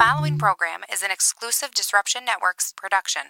following program is an exclusive Disruption Networks production.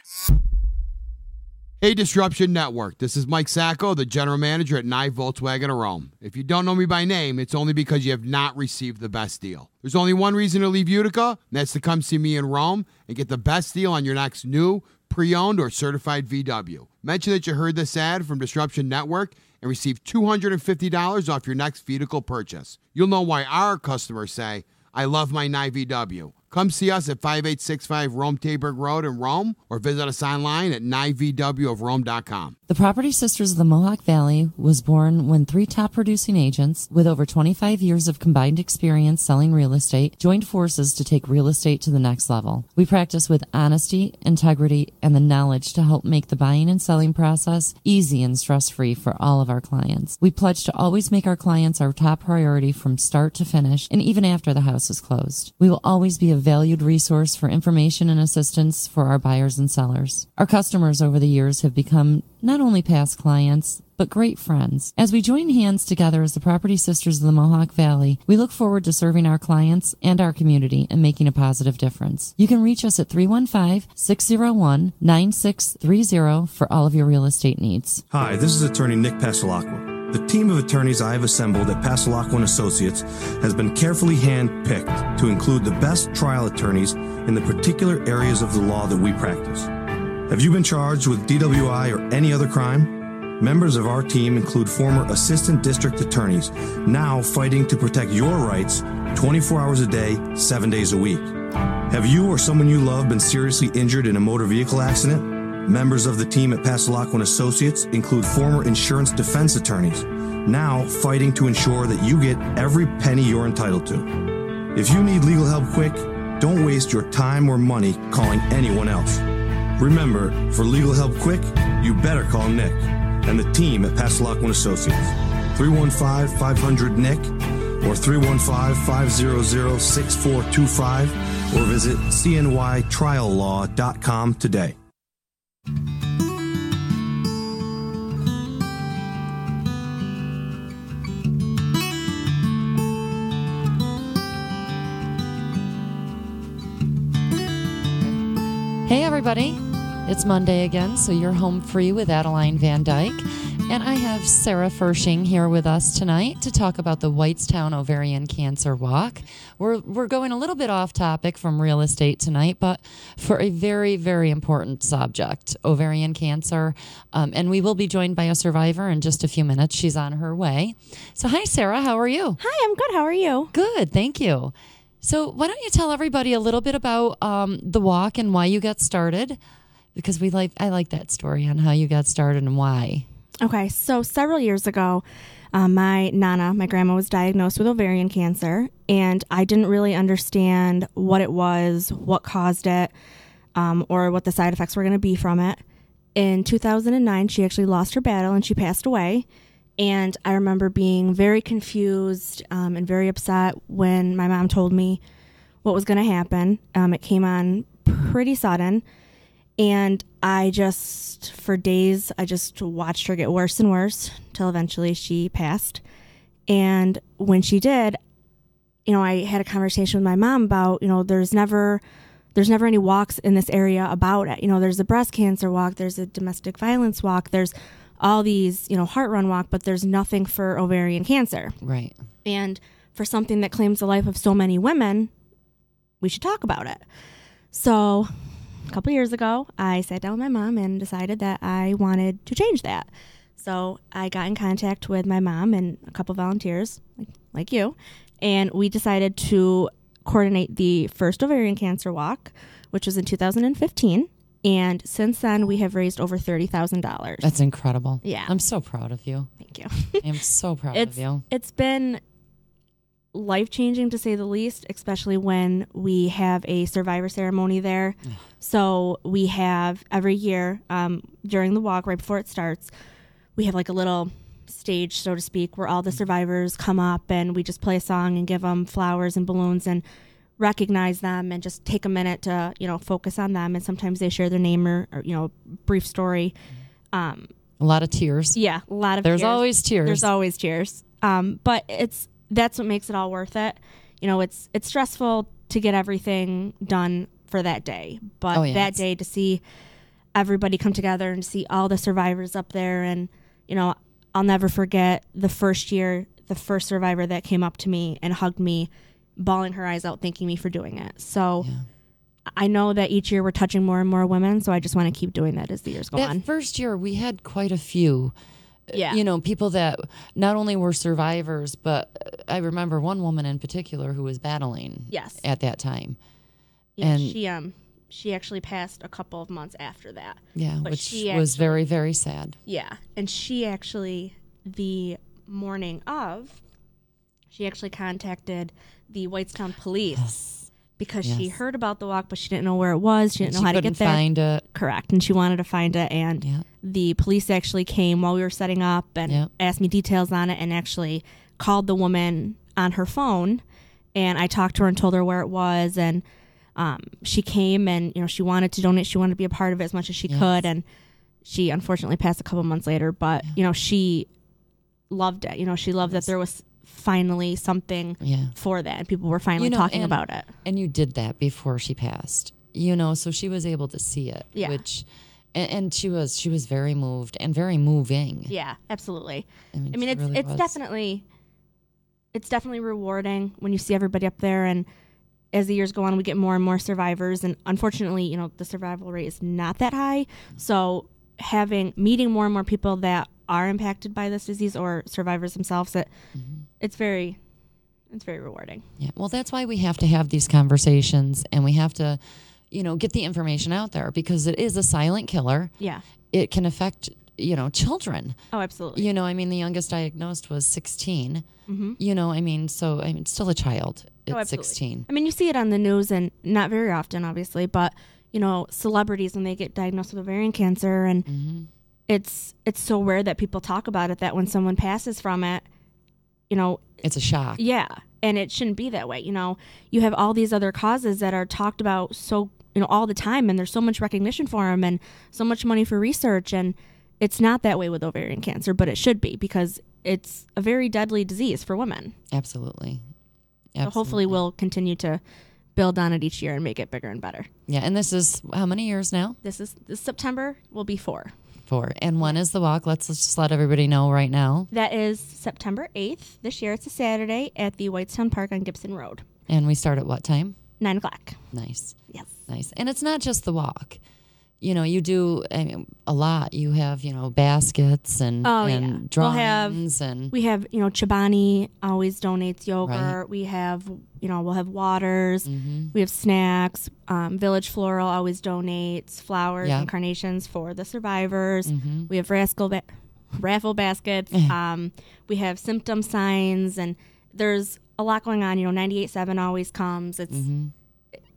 Hey, Disruption Network. This is Mike Sacco, the general manager at Nye Volkswagen of Rome. If you don't know me by name, it's only because you have not received the best deal. There's only one reason to leave Utica, and that's to come see me in Rome and get the best deal on your next new, pre-owned, or certified VW. Mention that you heard this ad from Disruption Network and receive $250 off your next vehicle purchase. You'll know why our customers say, I love my Nye VW. Come see us at 5865 Rome Taberg Road in Rome or visit us online at nyvwofrome.com. The Property Sisters of the Mohawk Valley was born when three top producing agents with over 25 years of combined experience selling real estate joined forces to take real estate to the next level. We practice with honesty, integrity, and the knowledge to help make the buying and selling process easy and stress-free for all of our clients. We pledge to always make our clients our top priority from start to finish and even after the house is closed. We will always be a valued resource for information and assistance for our buyers and sellers. Our customers over the years have become not only past clients, but great friends. As we join hands together as the Property Sisters of the Mohawk Valley, we look forward to serving our clients and our community and making a positive difference. You can reach us at 315-601-9630 for all of your real estate needs. Hi, this is attorney Nick Pasalacqua. The team of attorneys I have assembled at Pasalacqua & Associates has been carefully hand-picked to include the best trial attorneys in the particular areas of the law that we practice. Have you been charged with DWI or any other crime? Members of our team include former assistant district attorneys, now fighting to protect your rights 24 hours a day, 7 days a week. Have you or someone you love been seriously injured in a motor vehicle accident? Members of the team at Pasalacqua & Associates include former insurance defense attorneys, now fighting to ensure that you get every penny you're entitled to. If you need legal help quick, don't waste your time or money calling anyone else. Remember, for legal help quick, you better call Nick and the team at Pasalacqua & Associates. 315-500-NICK or 315-500-6425 or visit cnytriallaw.com today. Hey everybody, it's Monday again, so you're home free with Adeline Vandyke. And I have Sarah Fershing here with us tonight to talk about the Whitestown Ovarian Cancer Walk. We're going a little bit off topic from real estate tonight, but for a very, very important subject, ovarian cancer. And we will be joined by a survivor in just a few minutes. She's on her way. So hi, Sarah. How are you? Hi, I'm good. How are you? Good. Thank you. So why don't you tell everybody a little bit about the walk and why you got started? Because I like that story on how you got started and why. Okay, so several years ago, my grandma, was diagnosed with ovarian cancer, and I didn't really understand what it was, what caused it, or what the side effects were going to be from it. In 2009, she actually lost her battle and she passed away. And I remember being very confused and very upset when my mom told me what was going to happen. It came on pretty sudden. And for days, I just watched her get worse and worse till eventually she passed. And when she did, I had a conversation with my mom about, there's never any walks in this area about it. There's a breast cancer walk, there's a domestic violence walk, there's all these, heart run walk, but there's nothing for ovarian cancer. Right. And for something that claims the life of so many women, we should talk about it. So a couple years ago, I sat down with my mom and decided that I wanted to change that. So I got in contact with my mom and a couple volunteers like you, and we decided to coordinate the first ovarian cancer walk, which was in 2015. And since then, we have raised over $30,000. That's incredible. Yeah. I'm so proud of you. Thank you. I'm so proud of you. It's been life-changing, to say the least, especially when we have a survivor ceremony there. So we have every year during the walk, right before it starts, we have like a little stage, so to speak, where all the survivors come up and we just play a song and give them flowers and balloons and recognize them and just take a minute to, focus on them. And sometimes they share their name or brief story. A lot of tears. Yeah, a lot of There's tears. always tears. There's always tears. But that's what makes it all worth it. It's stressful to get everything done for that day. But that day, to see everybody come together and see all the survivors up there, and, you know, I'll never forget the first year, the first survivor that came up to me and hugged me, bawling her eyes out, thanking me for doing it. So I know that each year we're touching more and more women, so I just want to keep doing that as the years go on. That first year, we had quite a few, you know, people that not only were survivors, but I remember one woman in particular who was battling at that time. Yeah, and she actually passed a couple of months after that. Yeah, but which was very, very sad. Yeah, and she actually, the morning of, she actually contacted the Whitestown police because she heard about the walk, but she didn't know where it was. She didn't know how to get there. Find it. Correct, and she wanted to find it, and the police actually came while we were setting up and asked me details on it, and actually called the woman on her phone, and I talked to her and told her where it was, and she came, and, you know, she wanted to donate. She wanted to be a part of it as much as she could. And she unfortunately passed a couple months later, but, you know, she loved it. You know, she loved that there was finally something for that, and people were finally talking about it. And you did that before she passed, you know, so she was able to see it, which, and she was very moved and very moving. Yeah, absolutely. I mean, it's definitely rewarding when you see everybody up there, and as the years go on, we get more and more survivors, and unfortunately, you know, the survival rate is not that high. So meeting more and more people that are impacted by this disease or survivors themselves, it's very rewarding. Yeah. Well, that's why we have to have these conversations, and we have to, you know, get the information out there, because it is a silent killer. Yeah. It can affect, you know, children. Oh, absolutely. You know, I mean, the youngest diagnosed was 16. You know, I mean, still a child at 16. I mean, you see it on the news, and not very often, obviously, but, you know, celebrities, when they get diagnosed with ovarian cancer, and it's so rare that people talk about it, that when someone passes from it, you know, it's a shock. Yeah. And it shouldn't be that way. You know, you have all these other causes that are talked about so, you know, all the time, and there's so much recognition for them and so much money for research, and it's not that way with ovarian cancer, but it should be, because it's a very deadly disease for women. Absolutely. So hopefully we'll continue to build on it each year and make it bigger and better. Yeah, and this is how many years now? This September will be 4. 4. And when is the walk? Let's just let everybody know right now. That is September 8th. This year it's a Saturday at the Whitestown Park on Gibson Road. And we start at what time? 9 o'clock. Nice. Yes. Nice. And it's not just the walk. You know, you do a lot. You have, you know, baskets and drawings. We have, you know, Chobani always donates yogurt. Right. We have, you know, we'll have waters. We have snacks. Village Floral always donates flowers and carnations for the survivors. We have raffle baskets. We have symptom signs, and there's a lot going on. You know, 98.7 always comes.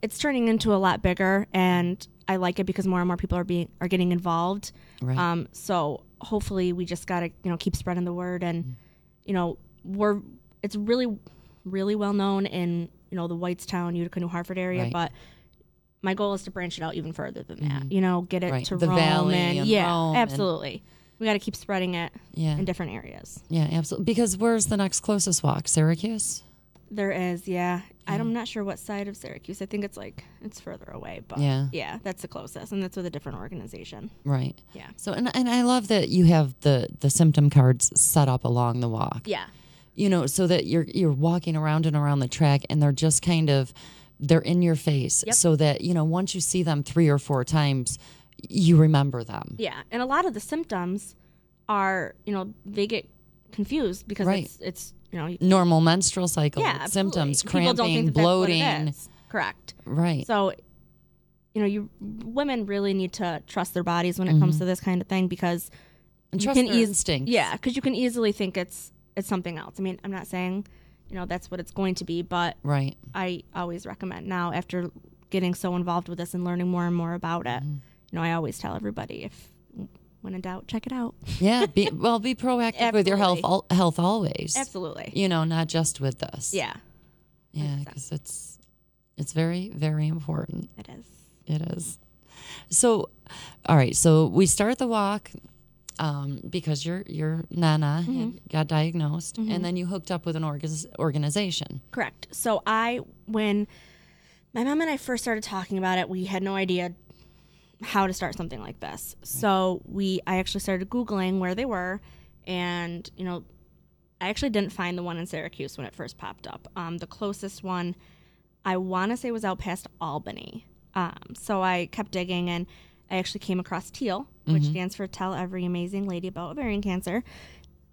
It's turning into a lot bigger, and I like it because more and more people are getting involved. Right. So hopefully we just got to, you know, keep spreading the word, and, you know, it's really, really well known in, you know, the Whitestown, Utica, New Hartford area, but my goal is to branch it out even further than that. You know, get it to the Rome, Valley and Rome, absolutely. We got to keep spreading it in different areas. Yeah, absolutely. Because where's the next closest walk? Syracuse? There is, I'm not sure what side of Syracuse. I think it's further away, but yeah, that's the closest, and that's with a different organization. Right. Yeah. So, and I love that you have the symptom cards set up along the walk. Yeah. You know, so that you're walking around and around the track, and they're just they're in your face, so that, you know, once you see them 3 or 4 times, you remember them. Yeah, and a lot of the symptoms are, you know, they get confused because it's you know, normal menstrual cycle symptoms, cramping, bloating. Correct. Right. So, you know, women really need to trust their bodies when it comes to this kind of thing, because and trust their instincts. Yeah, because you can easily think it's something else. I mean, I'm not saying, you know, that's what it's going to be, but I always recommend now, after getting so involved with this and learning more and more about it, you know, I always tell everybody, when in doubt, check it out. Yeah, be proactive with your health always. Absolutely. You know, not just with this. Yeah. Yeah, because it's very, very important. It is. It is. So, all right. So we start the walk because your Nana got diagnosed, and then you hooked up with an organization. Correct. So when My mom and I first started talking about it, we had no idea how to start something like this. Right. So I actually started Googling where they were, and, I actually didn't find the one in Syracuse when it first popped up. The closest one, I want to say, was out past Albany. So I kept digging, and I actually came across TEAL, which stands for Tell Every Amazing Lady About Ovarian Cancer.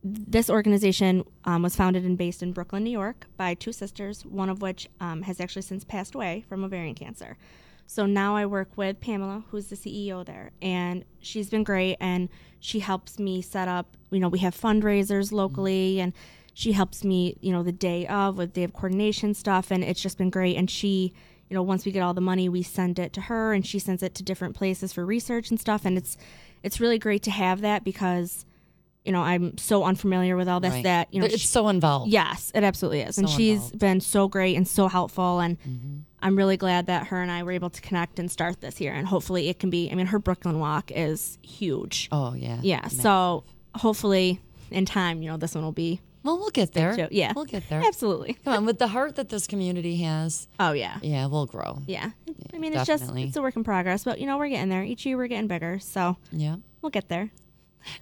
This organization was founded and based in Brooklyn, New York, by two sisters, one of which has actually since passed away from ovarian cancer. So now I work with Pamela, who's the CEO there, and she's been great, and she helps me set up, we have fundraisers locally, and she helps me, the day of with day of coordination stuff, and it's just been great. And she, once we get all the money, we send it to her, and she sends it to different places for research and stuff, and it's really great to have that because, I'm so unfamiliar with all this that, it's so involved. Yes, it absolutely is. And she's been so great and so helpful, and I'm really glad that her and I were able to connect and start this here, and hopefully it can be, her Brooklyn walk is huge. Oh, yeah. Yeah, massive. So hopefully in time, this one will be. Well, we'll get there. Too. Yeah. We'll get there. Absolutely. Come on, with the heart that this community has. Oh, yeah. Yeah, we'll grow. Yeah. Definitely. It's a work in progress, but, we're getting there. Each year we're getting bigger, so yeah, we'll get there.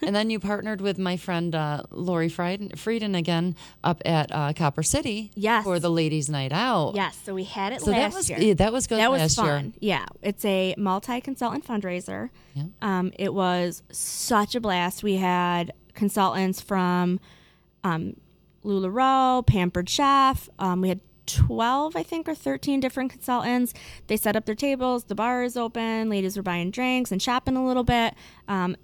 And then you partnered with my friend Lori Frieden again up at Copper City for the Ladies' Night Out. Yes, so we had it last year. Yeah, that was good. That was last fun. year. Yeah, it's a multi-consultant fundraiser. Yeah. It was such a blast. We had consultants from LuLaRoe, Pampered Chef. We had 12, I think, or 13 different consultants. They set up their tables. The bar is open. Ladies were buying drinks and shopping a little bit.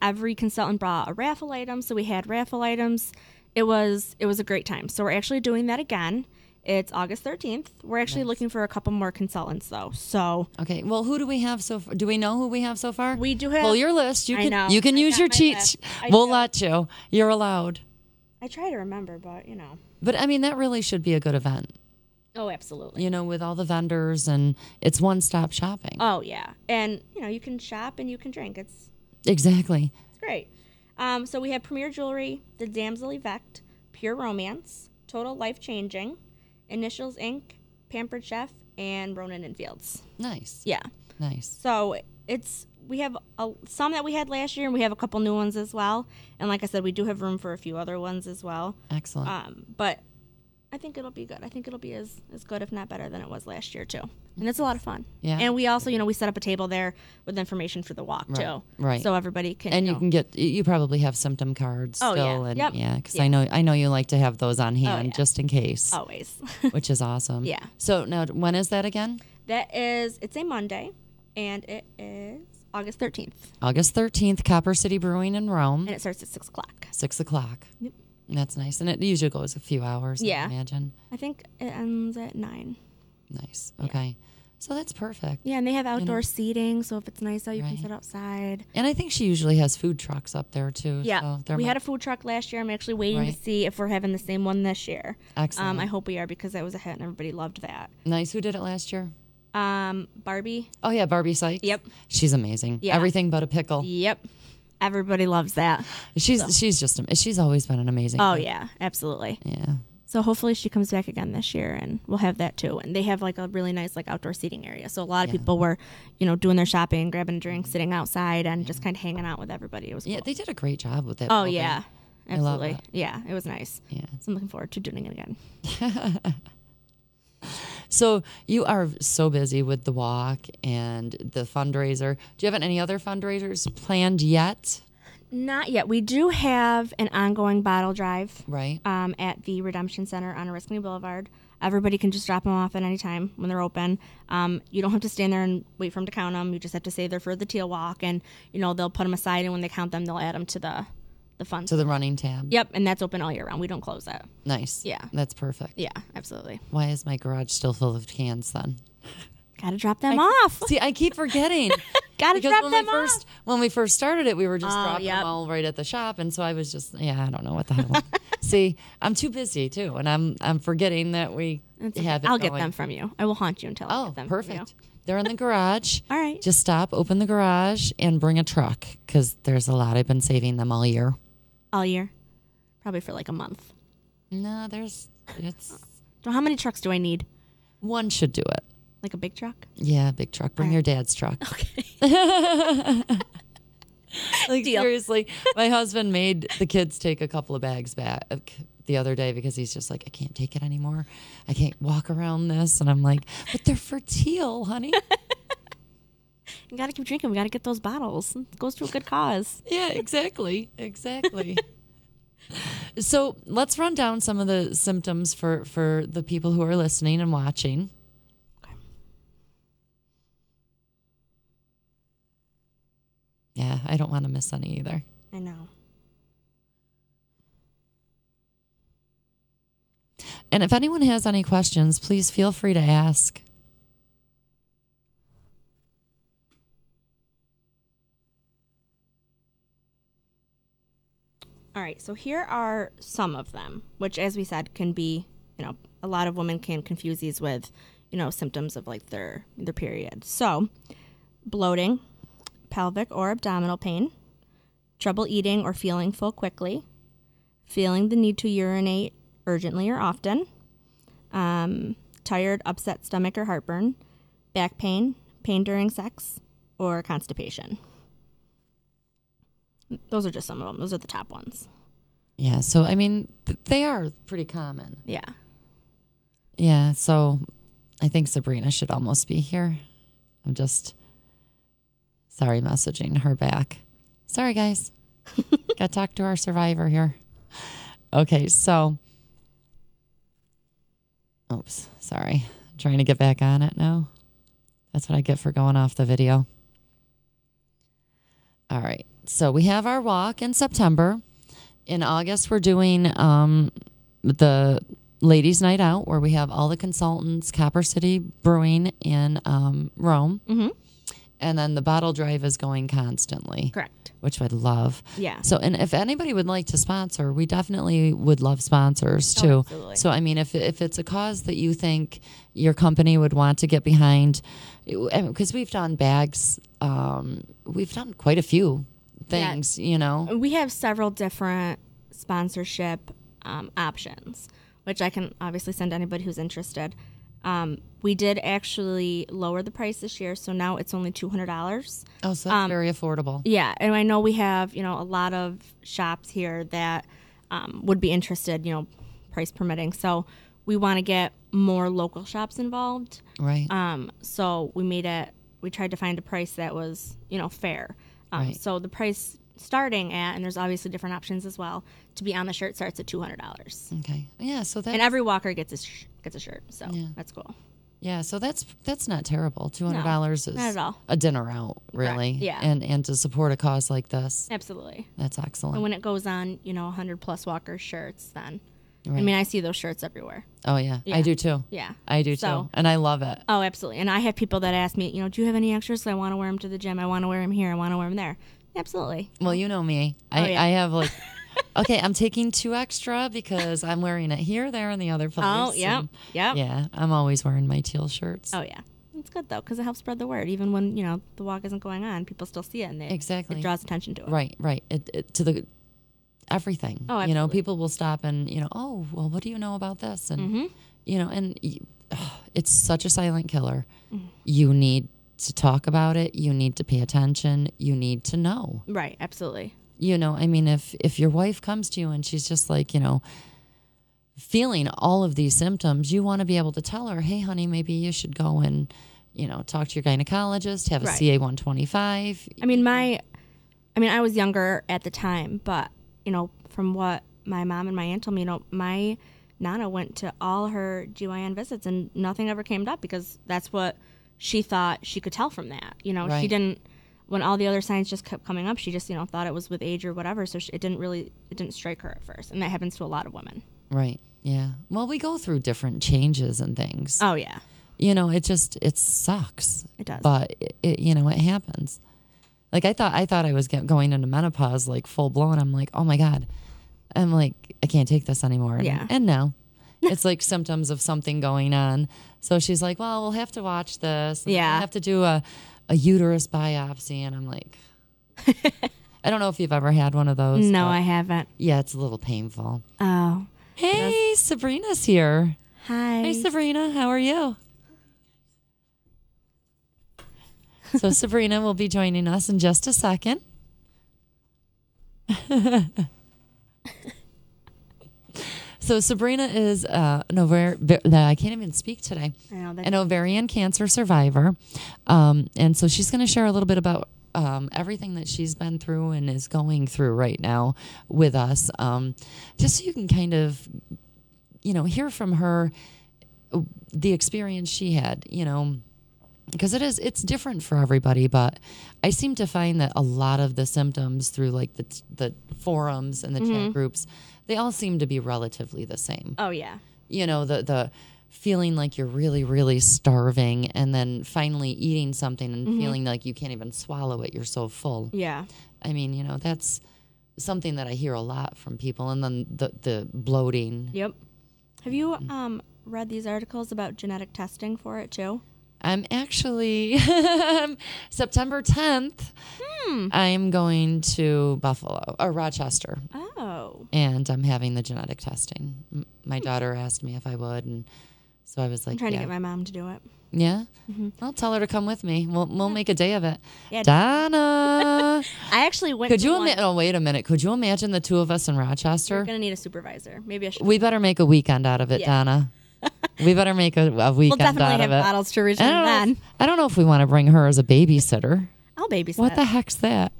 Every consultant brought a raffle item, so we had raffle items. It was a great time. So we're actually doing that again. It's August 13th. We're actually looking for a couple more consultants, though. So okay. Well, who do we have so far? Do we know who we have so far? We do have. Pull your list. You can use your cheats. We'll let you. You're allowed. I try to remember, but But that really should be a good event. Oh, absolutely. With all the vendors, and it's one-stop shopping. Oh, yeah. And, you can shop and you can drink. Exactly. It's great. So we have Premier Jewelry, The Damsel Effect, Pure Romance, Total Life Changing, Initials Inc., Pampered Chef, and Ronan and Fields. Nice. Yeah. Nice. So we have some that we had last year, and we have a couple new ones as well. And like I said, we do have room for a few other ones as well. Excellent. But I think it'll be good. I think it'll be as good, if not better, than it was last year, too. And it's a lot of fun. Yeah. And we also, we set up a table there with information for the walk, too. Right. So everybody can, and you probably have symptom cards still. Yeah. And yep. Yeah, because I know you like to have those on hand just in case. Always. Which is awesome. Yeah. So now, when is that again? It's a Monday, and it is August 13th. August 13th, Copper City Brewing in Rome. And it starts at 6 o'clock. 6 o'clock. Yep. That's nice. And it usually goes a few hours, I imagine. I think it ends at 9. Nice. Okay. So that's perfect. Yeah, and they have outdoor seating, so if it's nice out, you can sit outside. And I think she usually has food trucks up there, too. Yeah. So we had a food truck last year. I'm actually waiting to see if we're having the same one this year. Excellent. I hope we are, because that was a hit, and everybody loved that. Nice. Who did it last year? Barbie. Oh, yeah, Barbie Sykes. Yep. She's amazing. Yeah. Everything but a pickle. Yep. Everybody loves that. She's always been an amazing cook. Yeah, absolutely. Yeah. So hopefully she comes back again this year, and we'll have that too. And they have like a really nice outdoor seating area. So a lot of people were, doing their shopping, grabbing a drink, sitting outside, and just kind of hanging out with everybody. It was cool. They did a great job with that. Oh building. yeah, absolutely. I love it. Yeah, it was nice. Yeah. So I'm looking forward to doing it again. So you are so busy with the walk and the fundraiser. Do you have any other fundraisers planned yet? Not yet. We do have an ongoing bottle drive, right? At the Redemption Center on Oriskany Boulevard. Everybody can just drop them off at any time when they're open. You don't have to stand there and wait for them to count them. You just have to say they're for the teal walk, and they'll put them aside, and when they count them, they'll add them to the fund. To the running tab. Yep, and that's open all year round. We don't close it. Nice. Yeah, that's perfect. Yeah, absolutely. Why is my garage still full of cans then? Gotta drop them off. See, I keep forgetting. Gotta drop them off. When we first started it, we were just dropping them all right at the shop, and so I was just, I don't know what the hell. See, I'm too busy too, and I'm forgetting that we have it. I'll get them from you. I will haunt you until I get them. Oh, perfect. From you. They're in the garage. All right. Just stop, open the garage, and bring a truck, because there's a lot. I've been saving them all year. All year? Probably for like a month. No, So how many trucks do I need? One should do it. Like a big truck? Yeah, big truck. Bring your dad's truck. Okay. Like, Deal. seriously, my husband made the kids take a couple of bags back the other day because he's just like, I can't take it anymore. I can't walk around this. And I'm like, but they're for teal, honey. You got to keep drinking. We got to get those bottles. It goes to a good cause. Yeah, exactly. So let's run down some of the symptoms for the people who are listening and watching. Okay. Yeah, I don't want to miss any either. I know. And if anyone has any questions, please feel free to ask. All right, so here are some of them, which, as we said, can be, a lot of women can confuse these with, symptoms of like their period. So, bloating, pelvic or abdominal pain, trouble eating or feeling full quickly, feeling the need to urinate urgently or often, tired, upset stomach or heartburn, back pain, pain during sex, or constipation. Those are just some of them. Those are the top ones. Yeah, so, I mean, they are pretty common. Yeah. Yeah, so I think Sabrina should almost be here. I'm just, sorry, messaging her back. Sorry, guys. Got to talk to our survivor here. Okay, so, oops, sorry. Trying to get back on it now. That's what I get for going off the video. All right. So we have our walk in September. In August, we're doing the ladies' night out where we have all the consultants, Copper City Brewing in Rome. Mm-hmm. And then the bottle drive is going constantly. Correct. Which I'd love. Yeah. So, and if anybody would like to sponsor, we definitely would love sponsors too. Oh, absolutely. So, I mean, if it's a cause that you think your company would want to get behind, because we've done bags, we've done quite a few things, We have several different sponsorship options, which I can obviously send to anybody who's interested. We did actually lower the price this year, so now it's only $200. Oh, so that's very affordable. Yeah, and I know we have, a lot of shops here that would be interested, price permitting. So we want to get more local shops involved. Right. So we tried to find a price that was, fair. Right. So the price starting at, and there's obviously different options as well, to be on the shirt starts at $200. Okay. Yeah, so that. And every walker gets a shirt, so that's cool. Yeah, so that's not terrible. $200 is not at all. a dinner out, really. Correct. Yeah. And to support a cause like this. Absolutely. That's excellent. And when it goes on, 100 plus walker shirts, then Right. I mean, I see those shirts everywhere. Oh, yeah. I do too. Yeah. I do too. And I love it. Oh, absolutely. And I have people that ask me, do you have any extras? I want to wear them to the gym. I want to wear them here. I want to wear them there. Absolutely. Well, you know me. I have like, okay, I'm taking 2 extra because I'm wearing it here, there, and the other place. Oh, yeah. Yeah. Yeah. I'm always wearing my teal shirts. Oh, yeah. It's good, though, because it helps spread the word. Even when, the walk isn't going on, people still see it, and it draws attention to it. Right. It to the everything. Oh, absolutely. People will stop and, oh, well, what do you know about this? And, it's such a silent killer. Mm-hmm. You need to talk about it. You need to pay attention. You need to know. Right, absolutely. I mean, if your wife comes to you and she's just like, feeling all of these symptoms, you want to be able to tell her, hey, honey, maybe you should go and, talk to your gynecologist, have a CA-125. I was younger at the time, but, from what my mom and my aunt told me, my Nana went to all her GYN visits and nothing ever came up because that's what she thought she could tell from that. She didn't, when all the other signs just kept coming up, she just, thought it was with age or whatever. So it didn't strike her at first. And that happens to a lot of women. Right. Yeah. Well, we go through different changes and things. Oh, yeah. It sucks. It does. But it happens. Like I thought I was going into menopause like full blown. I'm like, oh my God. I'm like, I can't take this anymore. Yeah. And no. It's like symptoms of something going on. So she's like, well, we'll have to watch this. Yeah. We'll have to do a uterus biopsy. And I'm like, I don't know if you've ever had one of those. No, I haven't. Yeah, it's a little painful. Oh. Hey, Sabrina's here. Hi. Hey, Sabrina. How are you? So Sabrina will be joining us in just a second. So Sabrina is I can't even speak today. I know that. An ovarian cancer survivor. And so she's going to share a little bit about everything that she's been through and is going through right now with us. Just so you can kind of, hear from her the experience she had, because it's different for everybody, but I seem to find that a lot of the symptoms through like the forums and the chat groups, they all seem to be relatively the same. Oh, yeah. The feeling like you're really, really starving and then finally eating something and feeling like you can't even swallow it. You're so full. Yeah. I mean, that's something that I hear a lot from people. And then the bloating. Yep. Have you read these articles about genetic testing for it too? I'm actually September 10th. I'm going to Buffalo or Rochester. Oh. And I'm having the genetic testing. My daughter asked me if I would, and so I was like, I'm trying to get my mom to do it. Yeah? I'll tell her to come with me. We'll make a day of it. Yeah. Donna. I actually went Could to you one. imagine? Oh, wait a minute. Could you imagine the two of us in Rochester? You're going to need a supervisor. Maybe I should. We better make a weekend out of it, Donna. We better make a We'll weekend out definitely of have it. bottles to return then. I don't know if we want to bring her as a babysitter. I'll babysit. What the heck's that?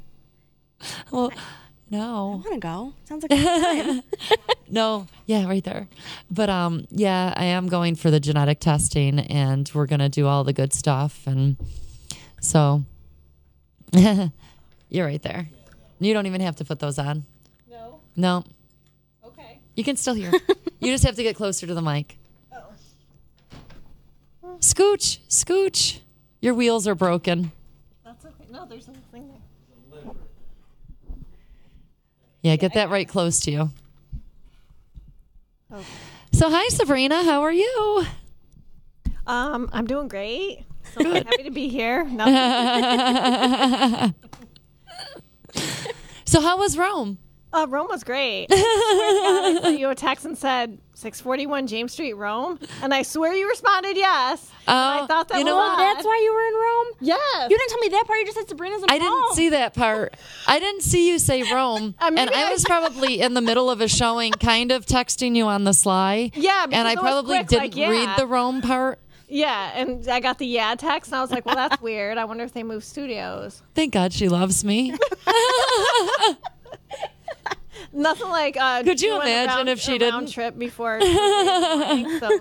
Well, I no. want to go. Sounds like a good time. No. Yeah, right there. But yeah, I am going for the genetic testing, and we're going to do all the good stuff. And so you're right there. You don't even have to put those on. No. No. Okay. You can still hear. You just have to get closer to the mic. Oh. Scooch, scooch. Your wheels are broken. That's okay. No, there's nothing there. Yeah, get that right close to you. Okay. So, hi, Sabrina. How are you? I'm doing great. So Good. I'm happy to be here. No. So, how was Rome? Rome was great. I swear to God, I sent you a text and said 641 James Street, Rome, and I swear you responded yes. And I thought that you know was what? odd. That's why you were in Rome? Yes. You didn't tell me that part. You just said Sabrina's in I Rome. didn't see that part. I didn't see you say Rome. Maybe And I was probably in the middle of a showing, kind of texting you on the sly. Yeah, And I because it was probably quick, didn't like, yeah. read the Rome part. Yeah, and I got the yeah text, and I was like, well, that's weird. I wonder if they moved studios. Thank God she loves me. Nothing like Could you doing imagine if she didn't? round trip before morning, so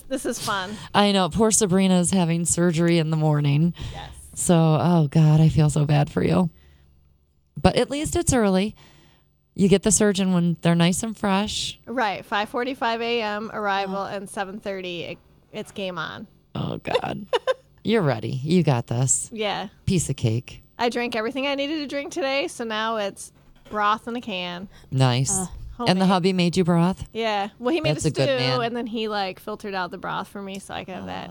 this is fun. I know. Poor Sabrina is having surgery in the morning. Yes. So, oh God, I feel so bad for you. But at least it's early. You get the surgeon when they're nice and fresh. Right, 5:45 a.m. arrival and 7:30 it's game on. Oh God. You're ready. You got this. Yeah. Piece of cake. I drank everything I needed to drink today, so now it's broth in a can. Nice. And the homemade. hubby made you broth? Yeah. Well, he made That's a a good stew, man. and then he filtered out the broth for me so I could have that.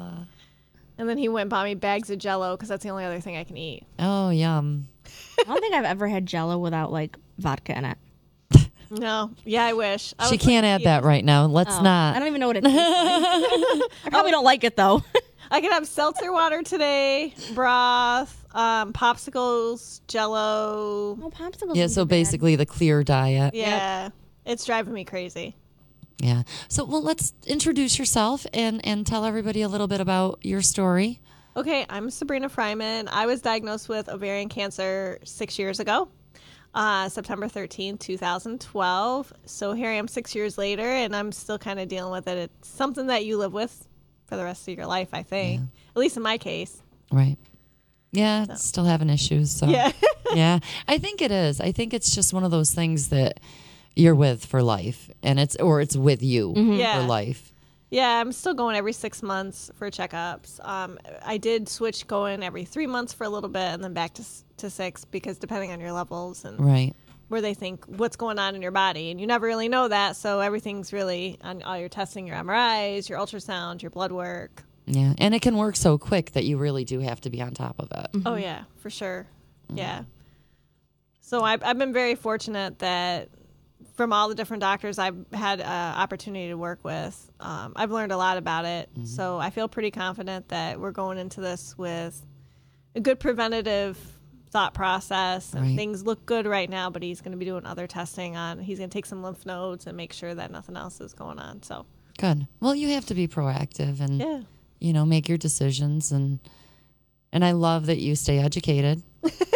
And then he went and bought me bags of Jell-O because that's the only other thing I can eat. Oh, yum. I don't think I've ever had Jell-O without vodka in it. No. Yeah, I wish. I She was can't add that right now. Let's Oh, not. I don't even know what it tastes like. I probably don't like it though. I could have seltzer water today, broth, popsicles, Jell-O. Oh, popsicles. Yeah, isn't so too bad. basically the clear diet. Yeah. It's driving me crazy. Yeah. So, well, let's introduce yourself and tell everybody a little bit about your story. Okay, I'm Sabrina Fryman. I was diagnosed with ovarian cancer 6 years ago, September 13th, 2012. So here I am 6 years later, and I'm still kind of dealing with it. It's something that you live with for the rest of your life, I think. Yeah. At least in my case. Right. Yeah, still having issues. So. Yeah. Yeah. I think it is. I think it's just one of those things that you're with for life, and it's with you Yeah. for life. Yeah, I'm still going every 6 months for checkups. I did switch going every 3 months for a little bit and then back to 6 because depending on your levels and Right. where they think what's going on in your body. And you never really know that, so everything's really on all your testing, your MRIs, your ultrasound, your blood work. Yeah. And it can work so quick that you really do have to be on top of it. Oh, yeah, for sure. Yeah. So I've been very fortunate that from all the different doctors I've had opportunity to work with, I've learned a lot about it. So I feel pretty confident that we're going into this with a good preventative thought process, and Right. things look good right now, but he's going to be doing other testing he's going to take some lymph nodes and make sure that nothing else is going on. So Good. Well, you have to be proactive and, yeah. Make your decisions. And I love that you stay educated.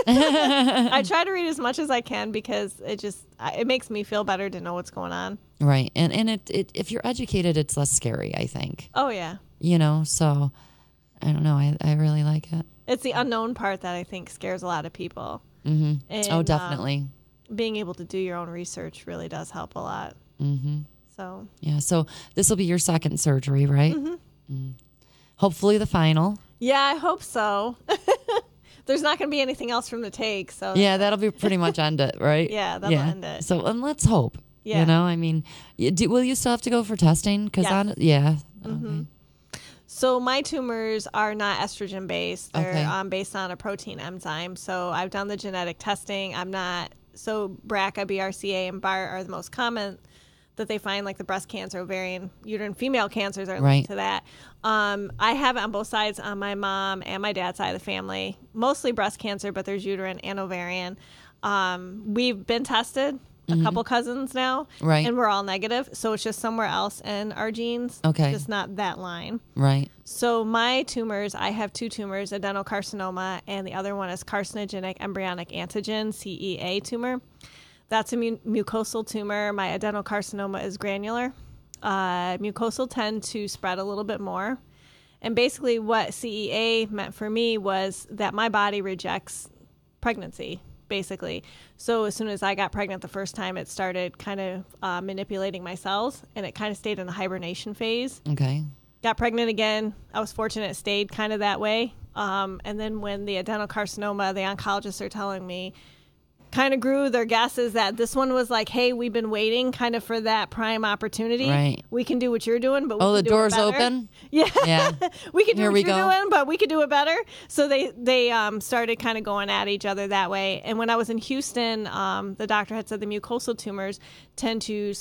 I try to read as much as I can because it makes me feel better to know what's going on. Right. And it if you're educated, it's less scary, I think. Oh, yeah. So I don't know. I really like it. It's the unknown part that I think scares a lot of people. Mm-hmm. And, Oh, definitely. Being able to do your own research really does help a lot. Mm-hmm. So Yeah. So this will be your second surgery, right? Mm-hmm. Mm. Hopefully the final. yeah, I hope so. There's not going to be anything else from the take. So Yeah, that'll be pretty much end it, right? Yeah, that'll end it. So, and let's hope. Yeah. I mean, will you still have to go for testing? Because Yes. Okay. So my tumors are not estrogen based. They're Okay. based on a protein enzyme. So I've done the genetic testing. So BRCA, BRCA, and BART are the most common that they find, like the breast cancer, ovarian, uterine, female cancers are linked to that. I have it on both sides, on my mom and my dad's side of the family. Mostly breast cancer, but there's uterine and ovarian. We've been tested, a couple cousins now, Right. and we're all negative. So it's just somewhere else in our genes. Okay. Just not that line. Right. So my tumors, I have two tumors, adenocarcinoma, and the other one is carcinogenic embryonic antigen, CEA tumor. That's a mucosal tumor. My adenocarcinoma is granular. Mucosal tend to spread a little bit more. And basically what CEA meant for me was that my body rejects pregnancy, basically. So as soon as I got pregnant the first time, it started kind of manipulating my cells, and it kind of stayed in a hibernation phase. Okay. Got pregnant again. I was fortunate it stayed kind of that way. And then when the adenocarcinoma, the oncologists are telling me, kind of grew, their guess is that this one was like, hey, we've been waiting kind of for that prime opportunity. Right. We can do what you're doing, but we Oh, can the do door's it better. open? Yeah. Yeah. We can do Here what we you're go. doing, but we could do it better. So they started kind of going at each other that way. And when I was in Houston, the doctor had said the mucosal tumors tend to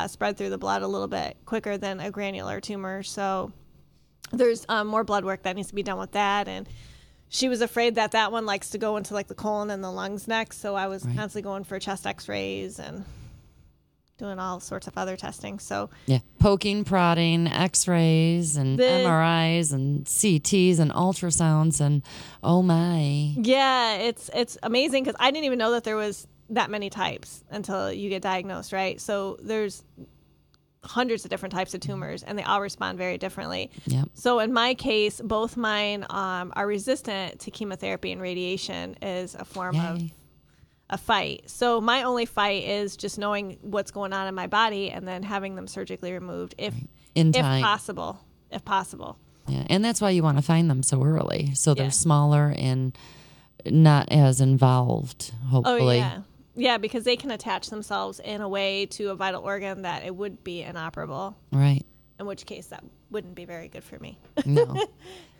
spread through the blood a little bit quicker than a granular tumor. So there's more blood work that needs to be done with that. And she was afraid that one likes to go into like the colon and the lungs next. So I was constantly going for chest x-rays and doing all sorts of other testing. So Yeah. Poking, prodding, x-rays and MRIs and CTs and ultrasounds and oh my. yeah, it's amazing because I didn't even know that there was that many types until you get diagnosed, right? So there's hundreds of different types of tumors, and they all respond very differently. Yep. So in my case, both mine are resistant to chemotherapy and radiation is a form of Yay. a fight. So my only fight is just knowing what's going on in my body and then having them surgically removed if In time. possible. If possible. Yeah. And that's why you want to find them so early. So they're Yeah. smaller and not as involved, hopefully. Oh, yeah. Yeah, because they can attach themselves in a way to a vital organ that it would be inoperable, Right. in which case that wouldn't be very good for me. No.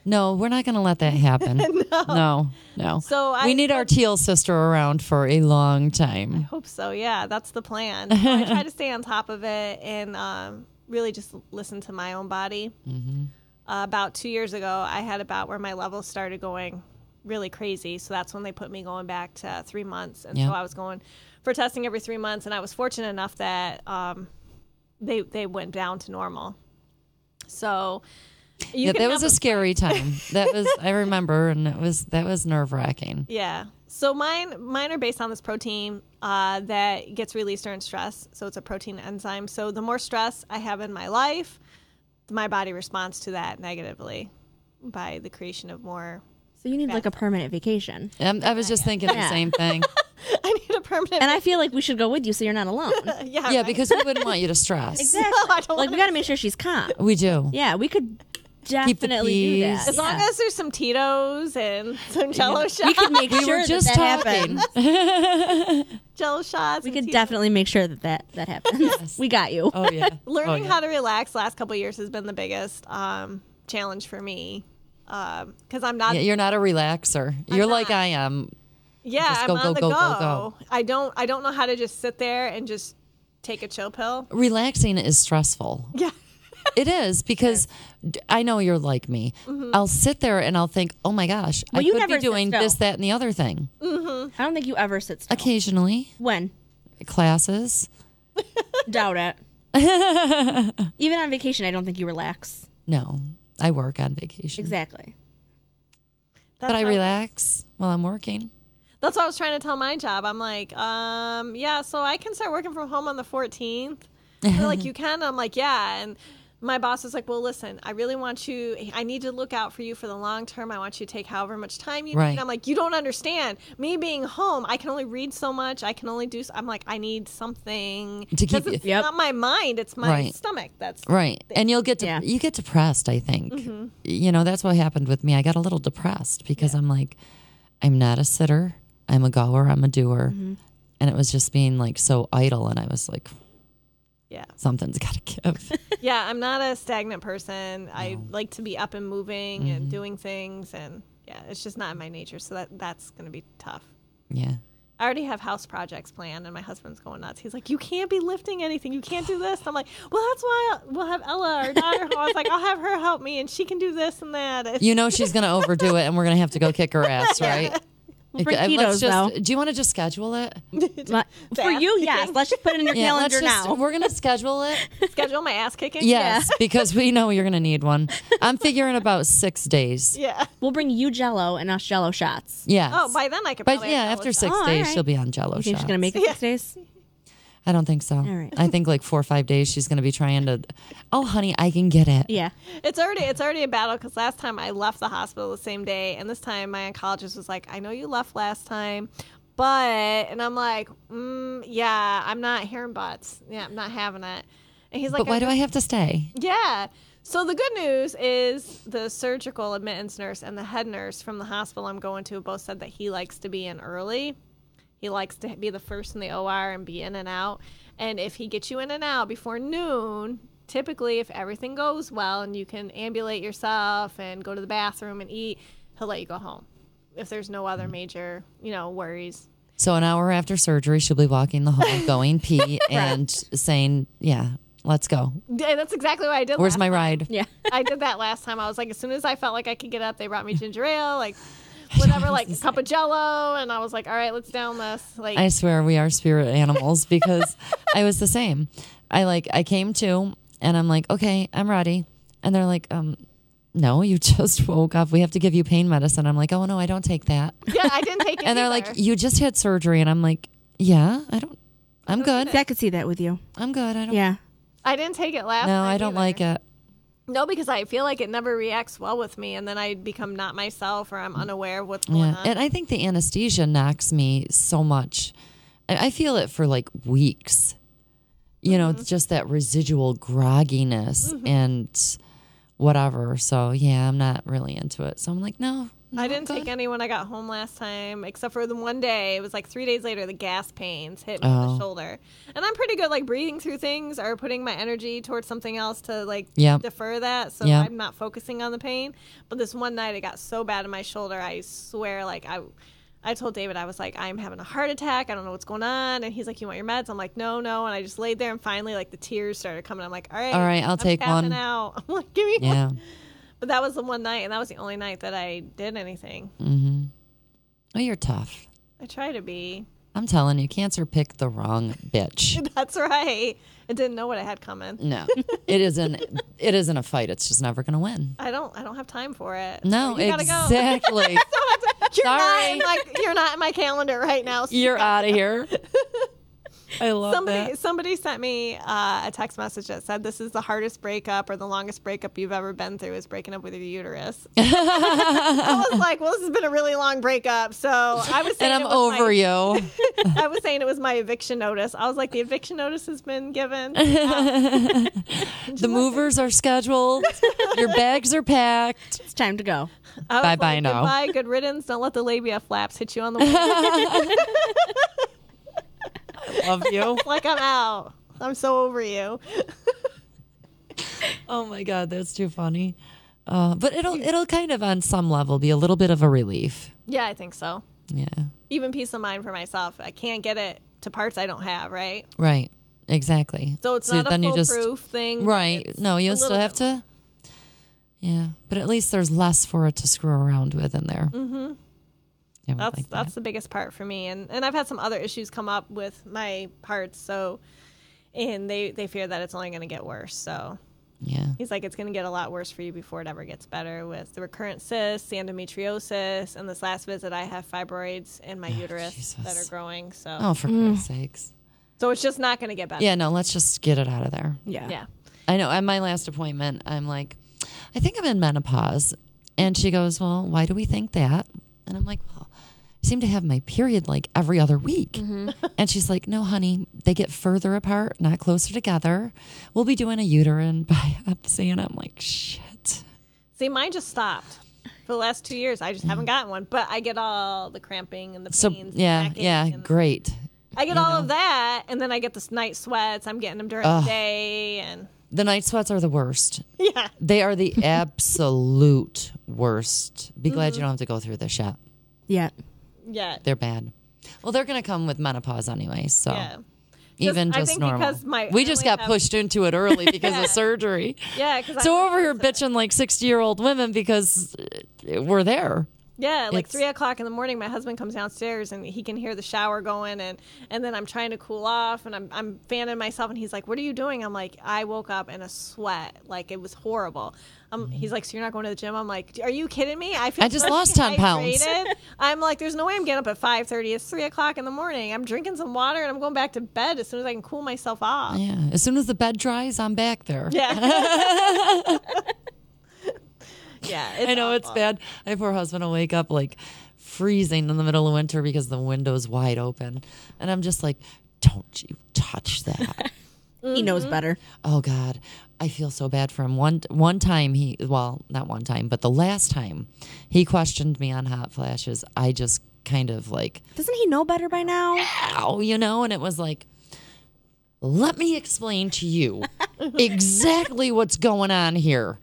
No, we're not going to let that happen. No. So we need our teal sister around for a long time. Hope so. Yeah, that's the plan. I try to stay on top of it and really just listen to my own body. Mm-hmm. About 2 years ago, I had a bout where my levels started going really crazy. So that's when they put me going back to 3 months. And Yep. so I was going for testing every 3 months. And I was fortunate enough that they went down to normal. So That was a scary time. I remember, and that was nerve wracking. Yeah. So mine are based on this protein that gets released during stress. So it's a protein enzyme. So the more stress I have in my life, my body responds to that negatively by the creation of more. So you need like a permanent vacation. I was just thinking the same thing. I need a permanent. And I feel like we should go with you so you're not alone. yeah, Yeah, right? because we wouldn't want you to stress. Exactly. I don't Like we wanna- got to make sure she's calm. We do. Yeah, we could Keep the definitely do peas. that. As long as there's some Tito's and some Jello shots. we could make We sure were just that talking. happens. Jello shots. We and could Tito's. definitely make sure that happens. We got you. Oh yeah. Learning Oh, how to relax last couple of years has been the biggest challenge for me. Because I'm not. Yeah, you're not a relaxer. You're like not. I am. Yeah, Just I'm go, on go, the go, go. go, go. I don't know how to just sit there and just take a chill pill. Relaxing is stressful. Yeah. It is because I know you're like me. I'll sit there and I'll think, oh my gosh, I you could never be doing sit still. this, that, and the other thing. I don't think you ever sit still. Occasionally. When? Classes. Doubt it. Even on vacation, I don't think you relax. No, I work on vacation. Exactly. But I relax while I'm working. That's what I was trying to tell my job. I'm like, yeah, so I can start working from home on the 14th. They're like, you can? I'm like, yeah. And my boss was like, well, listen, I really want you, I need to look out for you for the long term. I want you to take however much time you need. I'm like, you don't understand. Me being home, I can only read so much. I can only do, I'm like, I need something. To keep it's not my mind, it's my stomach. That's right. And you get depressed, I think. You know, that's what happened with me. I got a little depressed because I'm like, I'm not a sitter. I'm a goer. I'm a doer. And it was just being like so idle. And I was like, something's got to give. Yeah, I'm not a stagnant person. I like to be up and moving and doing things. And it's just not in my nature. So that's going to be tough. Yeah. I already have house projects planned and my husband's going nuts. He's like, you can't be lifting anything. You can't do this. I'm like, well, that's why we'll have Ella, our daughter. I was like, I'll have her help me and she can do this and that. You know she's going to overdo it and we're going to have to go kick her ass, right? We'll bring ketos, though. Do you want to just schedule it? For you, yes. Let's just put it in your calendar now. We're going to schedule it. Schedule my ass kicking? Yes, because we know you're going to need one. I'm figuring about 6 days. Yeah. We'll bring you Jell-O and us Jell-O shots. Yeah. Oh, by then I could probably have after 6 days, she'll be on Jell-O you think shots. she's going to make it 6 days? I don't think so. All right. I think like 4 or 5 days she's going to be trying to, oh, honey, I can get it. Yeah. It's already a battle because last time I left the hospital the same day, and this time my oncologist was like, I know you left last time, but, and I'm like, yeah, I'm not hearing butts. Yeah, I'm not having it. And he's like, but why do I have to stay? Yeah. So the good news is the surgical admittance nurse and the head nurse from the hospital I'm going to both said that he likes to be in early. He likes to be the first in the OR and be in and out. And if he gets you in and out before noon, typically if everything goes well and you can ambulate yourself and go to the bathroom and eat, he'll let you go home if there's no other major, worries. So an hour after surgery, she'll be walking the hall, going pee, and saying, yeah, let's go. Yeah, that's exactly what I did. Where's my ride? Yeah. I did that last time. I was like, as soon as I felt like I could get up, they brought me ginger ale, like whatever, like a cup of Jell-O, and I was like, all right, let's down this. Like, I swear we are spirit animals because I was the same. I came to and I'm like, okay, I'm ready. And they're like, no, you just woke up. We have to give you pain medicine. I'm like, oh no, I don't take that. Yeah, I didn't take it. And they're like, you just had surgery. And I'm like, yeah, I'm good. I could see that with you. I'm good. I didn't take it last No, time I don't either. like it. No, because I feel like it never reacts well with me, and then I become not myself, or I'm unaware of what's going on. And I think the anesthesia knocks me so much. I feel it for like weeks. You know, it's just that residual grogginess and whatever. So, yeah, I'm not really into it. So I'm like, no. I didn't take any when I got home last time, except for the one day. It was like 3 days later, the gas pains hit me in the shoulder. And I'm pretty good, like, breathing through things or putting my energy towards something else to, like, defer that. So I'm not focusing on the pain. But this one night, it got so bad in my shoulder, I swear, like, I told David, I was like, I'm having a heart attack. I don't know what's going on. And he's like, you want your meds? I'm like, no. And I just laid there, and finally, like, the tears started coming. I'm like, all right, I'll take one. Out. I'm like, give me one. But that was the one night, and that was the only night that I did anything. Mm-hmm. Oh, you're tough. I try to be. I'm telling you, cancer picked the wrong bitch. That's right. I didn't know what I had coming. No, it isn't a fight. It's just never going to win. I don't have time for it. No, so you gotta exactly. Go. You're not in my calendar right now. So you're out of here. I love that. Somebody sent me a text message that said, this is the hardest breakup or the longest breakup you've ever been through is breaking up with your uterus. I was like, well, this has been a really long breakup. So I was saying, and I'm over you. I was saying it was my eviction notice. I was like, the eviction notice has been given. The movers are scheduled. Your bags are packed. It's time to go. Bye now. Goodbye, good riddance. Don't let the labia flaps hit you on the way. Love you. Like, I'm out. I'm so over you. Oh my God, that's too funny. But it'll kind of on some level be a little bit of a relief. Yeah, I think so. Yeah. Even peace of mind for myself. I can't get it to parts I don't have, right? Right. exactly. So it's not a then foolproof thing. Right. It's No, you a still little have bit to. Yeah, but at least there's less for it to screw around with in there. Mm-hmm. Yeah, That's the biggest part for me. And I've had some other issues come up with my parts, so and they fear that it's only going to get worse. So yeah. he's like, it's going to get a lot worse for you before it ever gets better with the recurrent cysts, the endometriosis, and this last visit I have fibroids in my uterus Jesus. that are growing. So Oh, for Christ's sakes. so it's just not going to get better. Yeah, no, let's just get it out of there. Yeah. I know. At my last appointment, I'm like, I think I'm in menopause. And she goes, well, why do we think that? And I'm like, well, I seem to have my period like every other week. Mm-hmm. And she's like, no, honey, they get further apart, not closer together. We'll be doing a uterine biopsy. And I'm like, shit. See, mine just stopped. For the last 2 years, I just haven't gotten one. But I get all the cramping and the So, pains. yeah, great. I get all of that, and then I get the night sweats. I'm getting them during the day, and The night sweats are the worst. yeah. They are the absolute worst. Be glad you don't have to go through this yet. Yeah. Yeah. They're bad. Well, they're going to come with menopause anyway, so Yeah. even I just think normal. because We I just only got have- pushed into it early because of surgery. Yeah. Cause So we're over here bitching like 60-year-old women because we're there. Yeah, like It's- 3 o'clock in the morning, my husband comes downstairs and he can hear the shower going, and then I'm trying to cool off, and I'm fanning myself, and he's like, "What are you doing?" I'm like, "I woke up in a sweat, like it was horrible." He's like, "So you're not going to the gym?" I'm like, "Are you kidding me? I feel I just so lost 10 pounds." dehydrated." I'm like, "There's no way I'm getting up at 5:30. It's 3 o'clock in the morning. I'm drinking some water and I'm going back to bed as soon as I can cool myself off." Yeah. As soon as the bed dries, I'm back there. Yeah. Yeah, I know it's awful. bad. My poor husband will wake up like freezing in the middle of winter because the window's wide open. And I'm just like, don't you touch that. He knows better. Oh God, I feel so bad for him. One time not one time, but the last time he questioned me on hot flashes, I just kind of like, Doesn't he know better by now? ow, and it was like, let me explain to you exactly what's going on here.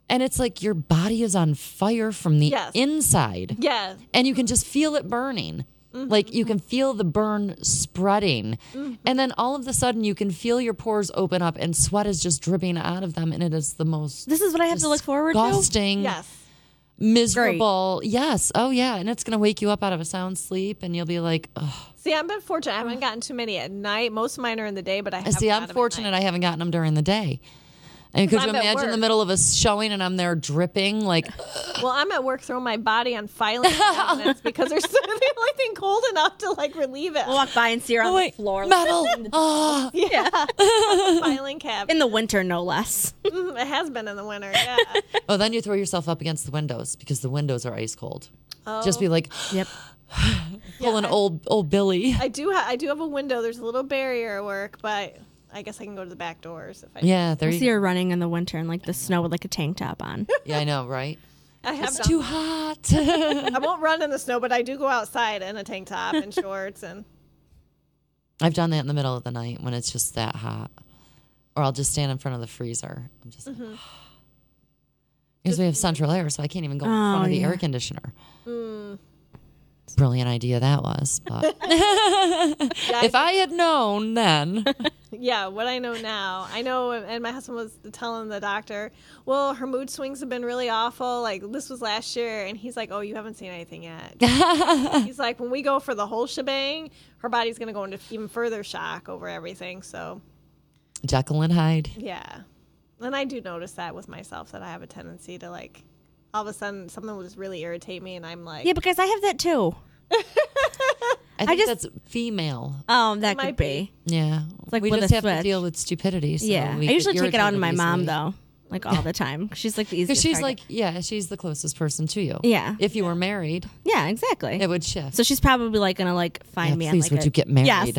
And it's like your body is on fire from the Yes. inside. Yeah. And you can just feel it burning. Like you can feel the burn spreading. And then all of a sudden you can feel your pores open up and sweat is just dripping out of them. And it is the most This is what I have to look forward to? disgusting, Yes. miserable. Yes. Oh, yeah. And it's going to wake you up out of a sound sleep and you'll be like, oh. See, I've been fortunate. I haven't gotten too many at night. Most of mine are in the day, but I have See, I'm fortunate I haven't gotten them during the day. And could you I'm at imagine the work. middle of a showing and I'm there dripping like, Well, I'm at work throwing my body on filing cabinets because they're the only thing cold enough to like relieve it. We'll walk by and see her on the floor. metal. Oh. Yeah, filing cabinet. In the winter, no less. It has been in the winter. Yeah. Oh, then you throw yourself up against the windows because the windows are ice cold. Just be like, Yep. pulling old Billy. I do have a window. There's a little barrier at work, but I guess I can go to the back doors if I. Yeah, there I you see go. her running in the winter in like the snow with like a tank top on. Yeah, I know, right? I have It's done too that. hot. I won't run in the snow, but I do go outside in a tank top and shorts and. I've done that in the middle of the night when it's just that hot. Or I'll just stand in front of the freezer. I'm just like, because we have central air, so I can't even go in front of the air conditioner. Brilliant idea that was. But if I had known then. Yeah, what I know now. I know, and my husband was telling the doctor, well, her mood swings have been really awful. Like, this was last year. And he's like, oh, you haven't seen anything yet. He's like, when we go for the whole shebang, her body's going to go into even further shock over everything. So, Jekyll and Hyde. yeah. And I do notice that with myself, that I have a tendency to, like, all of a sudden something will just really irritate me. And I'm like, Yeah, because I have that too. I think just- that's female. That might could be. Yeah. like we with just a have to switch. deal with stupidity. So Yeah. I we get usually take it out on irritated my mom easily. though, like all the time. She's like the Because easiest. she's target. like, yeah, she's the closest person to you. Yeah. If you were married, Yeah, exactly. it would shift. So she's probably like gonna like find Yeah, me. please, on, like, would you get married? Yes.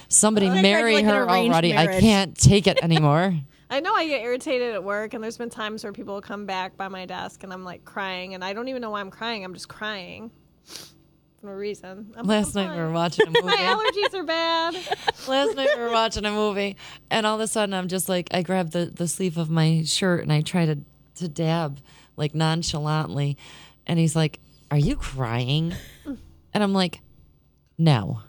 Somebody I tried, marry like, an her arranged already. I marriage. can't take it anymore. I know I get irritated at work, and there's been times where people will come back by my desk, and I'm like crying, and I don't even know why I'm crying. I'm just crying for no reason. Last night we were watching a movie. My allergies are bad. Last night we were watching a movie, and all of a sudden I'm just like, I grab the sleeve of my shirt and I try to dab like nonchalantly, and he's like, "Are you crying?" And I'm like, "No."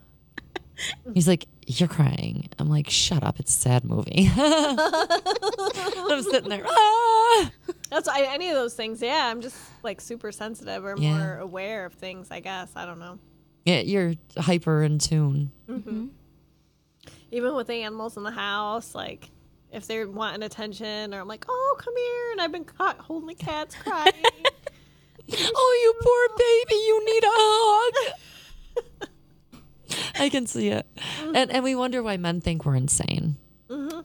He's like, you're crying. I'm like, shut up. It's a sad movie. I'm sitting there. Ah! That's any of those things. Yeah, I'm just like super sensitive or more aware of things, I guess. I don't know. Yeah, you're hyper in tune. Mm-hmm. Even with the animals in the house, like if they're wanting attention, or I'm like, oh, come here, and I've been caught holding the cats crying. Oh, you poor baby, you need a hug. I can see it. And we wonder why men think we're insane. Mm-hmm.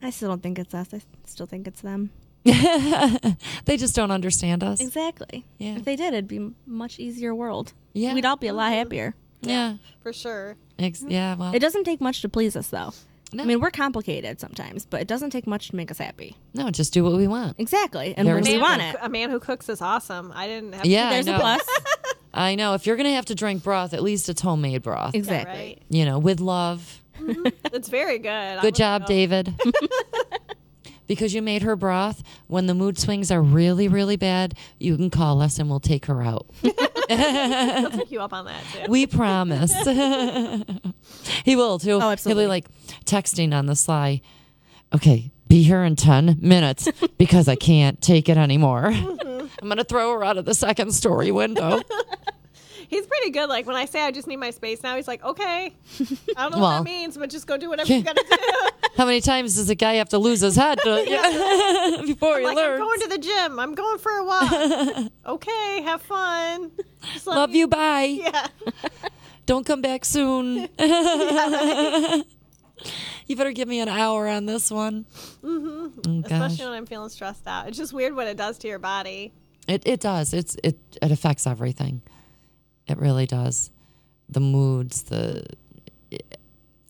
I still don't think it's us. I still think it's them. They just don't understand us. Exactly. Yeah. If they did, it'd be a much easier world. Yeah. We'd all be a lot happier. Yeah. For sure. Yeah, well. It doesn't take much to please us, though. No. I mean, we're complicated sometimes, but it doesn't take much to make us happy. No, just do what we want. Exactly. And Very when we simple. want it. A man who cooks is awesome. I didn't have Yeah, There's I a know. plus. I know. If you're going to have to drink broth, at least it's homemade broth. Exactly. Right. You know, with love. It's very good. Good job, David. Because you made her broth, when the mood swings are really, really bad, you can call us and we'll take her out. I'll take you up on that, too. We promise. He will, too. Oh, absolutely. He'll be like texting on the sly. Okay, be here in 10 minutes because I can't take it anymore. I'm going to throw her out of the second story window. He's pretty good. Like, when I say I just need my space now, he's like, okay. I don't know what that means, but just go do whatever you got to do. How many times does a guy have to lose his head before he I'm learns? I'm going to the gym. I'm going for a walk. Okay, have fun. Just let Love me- you, bye. Yeah. Don't come back soon. You better give me an hour on this one. Mm-hmm. Oh, gosh. Especially when I'm feeling stressed out. It's just weird what it does to your body. It does. It affects everything. It really does. The moods,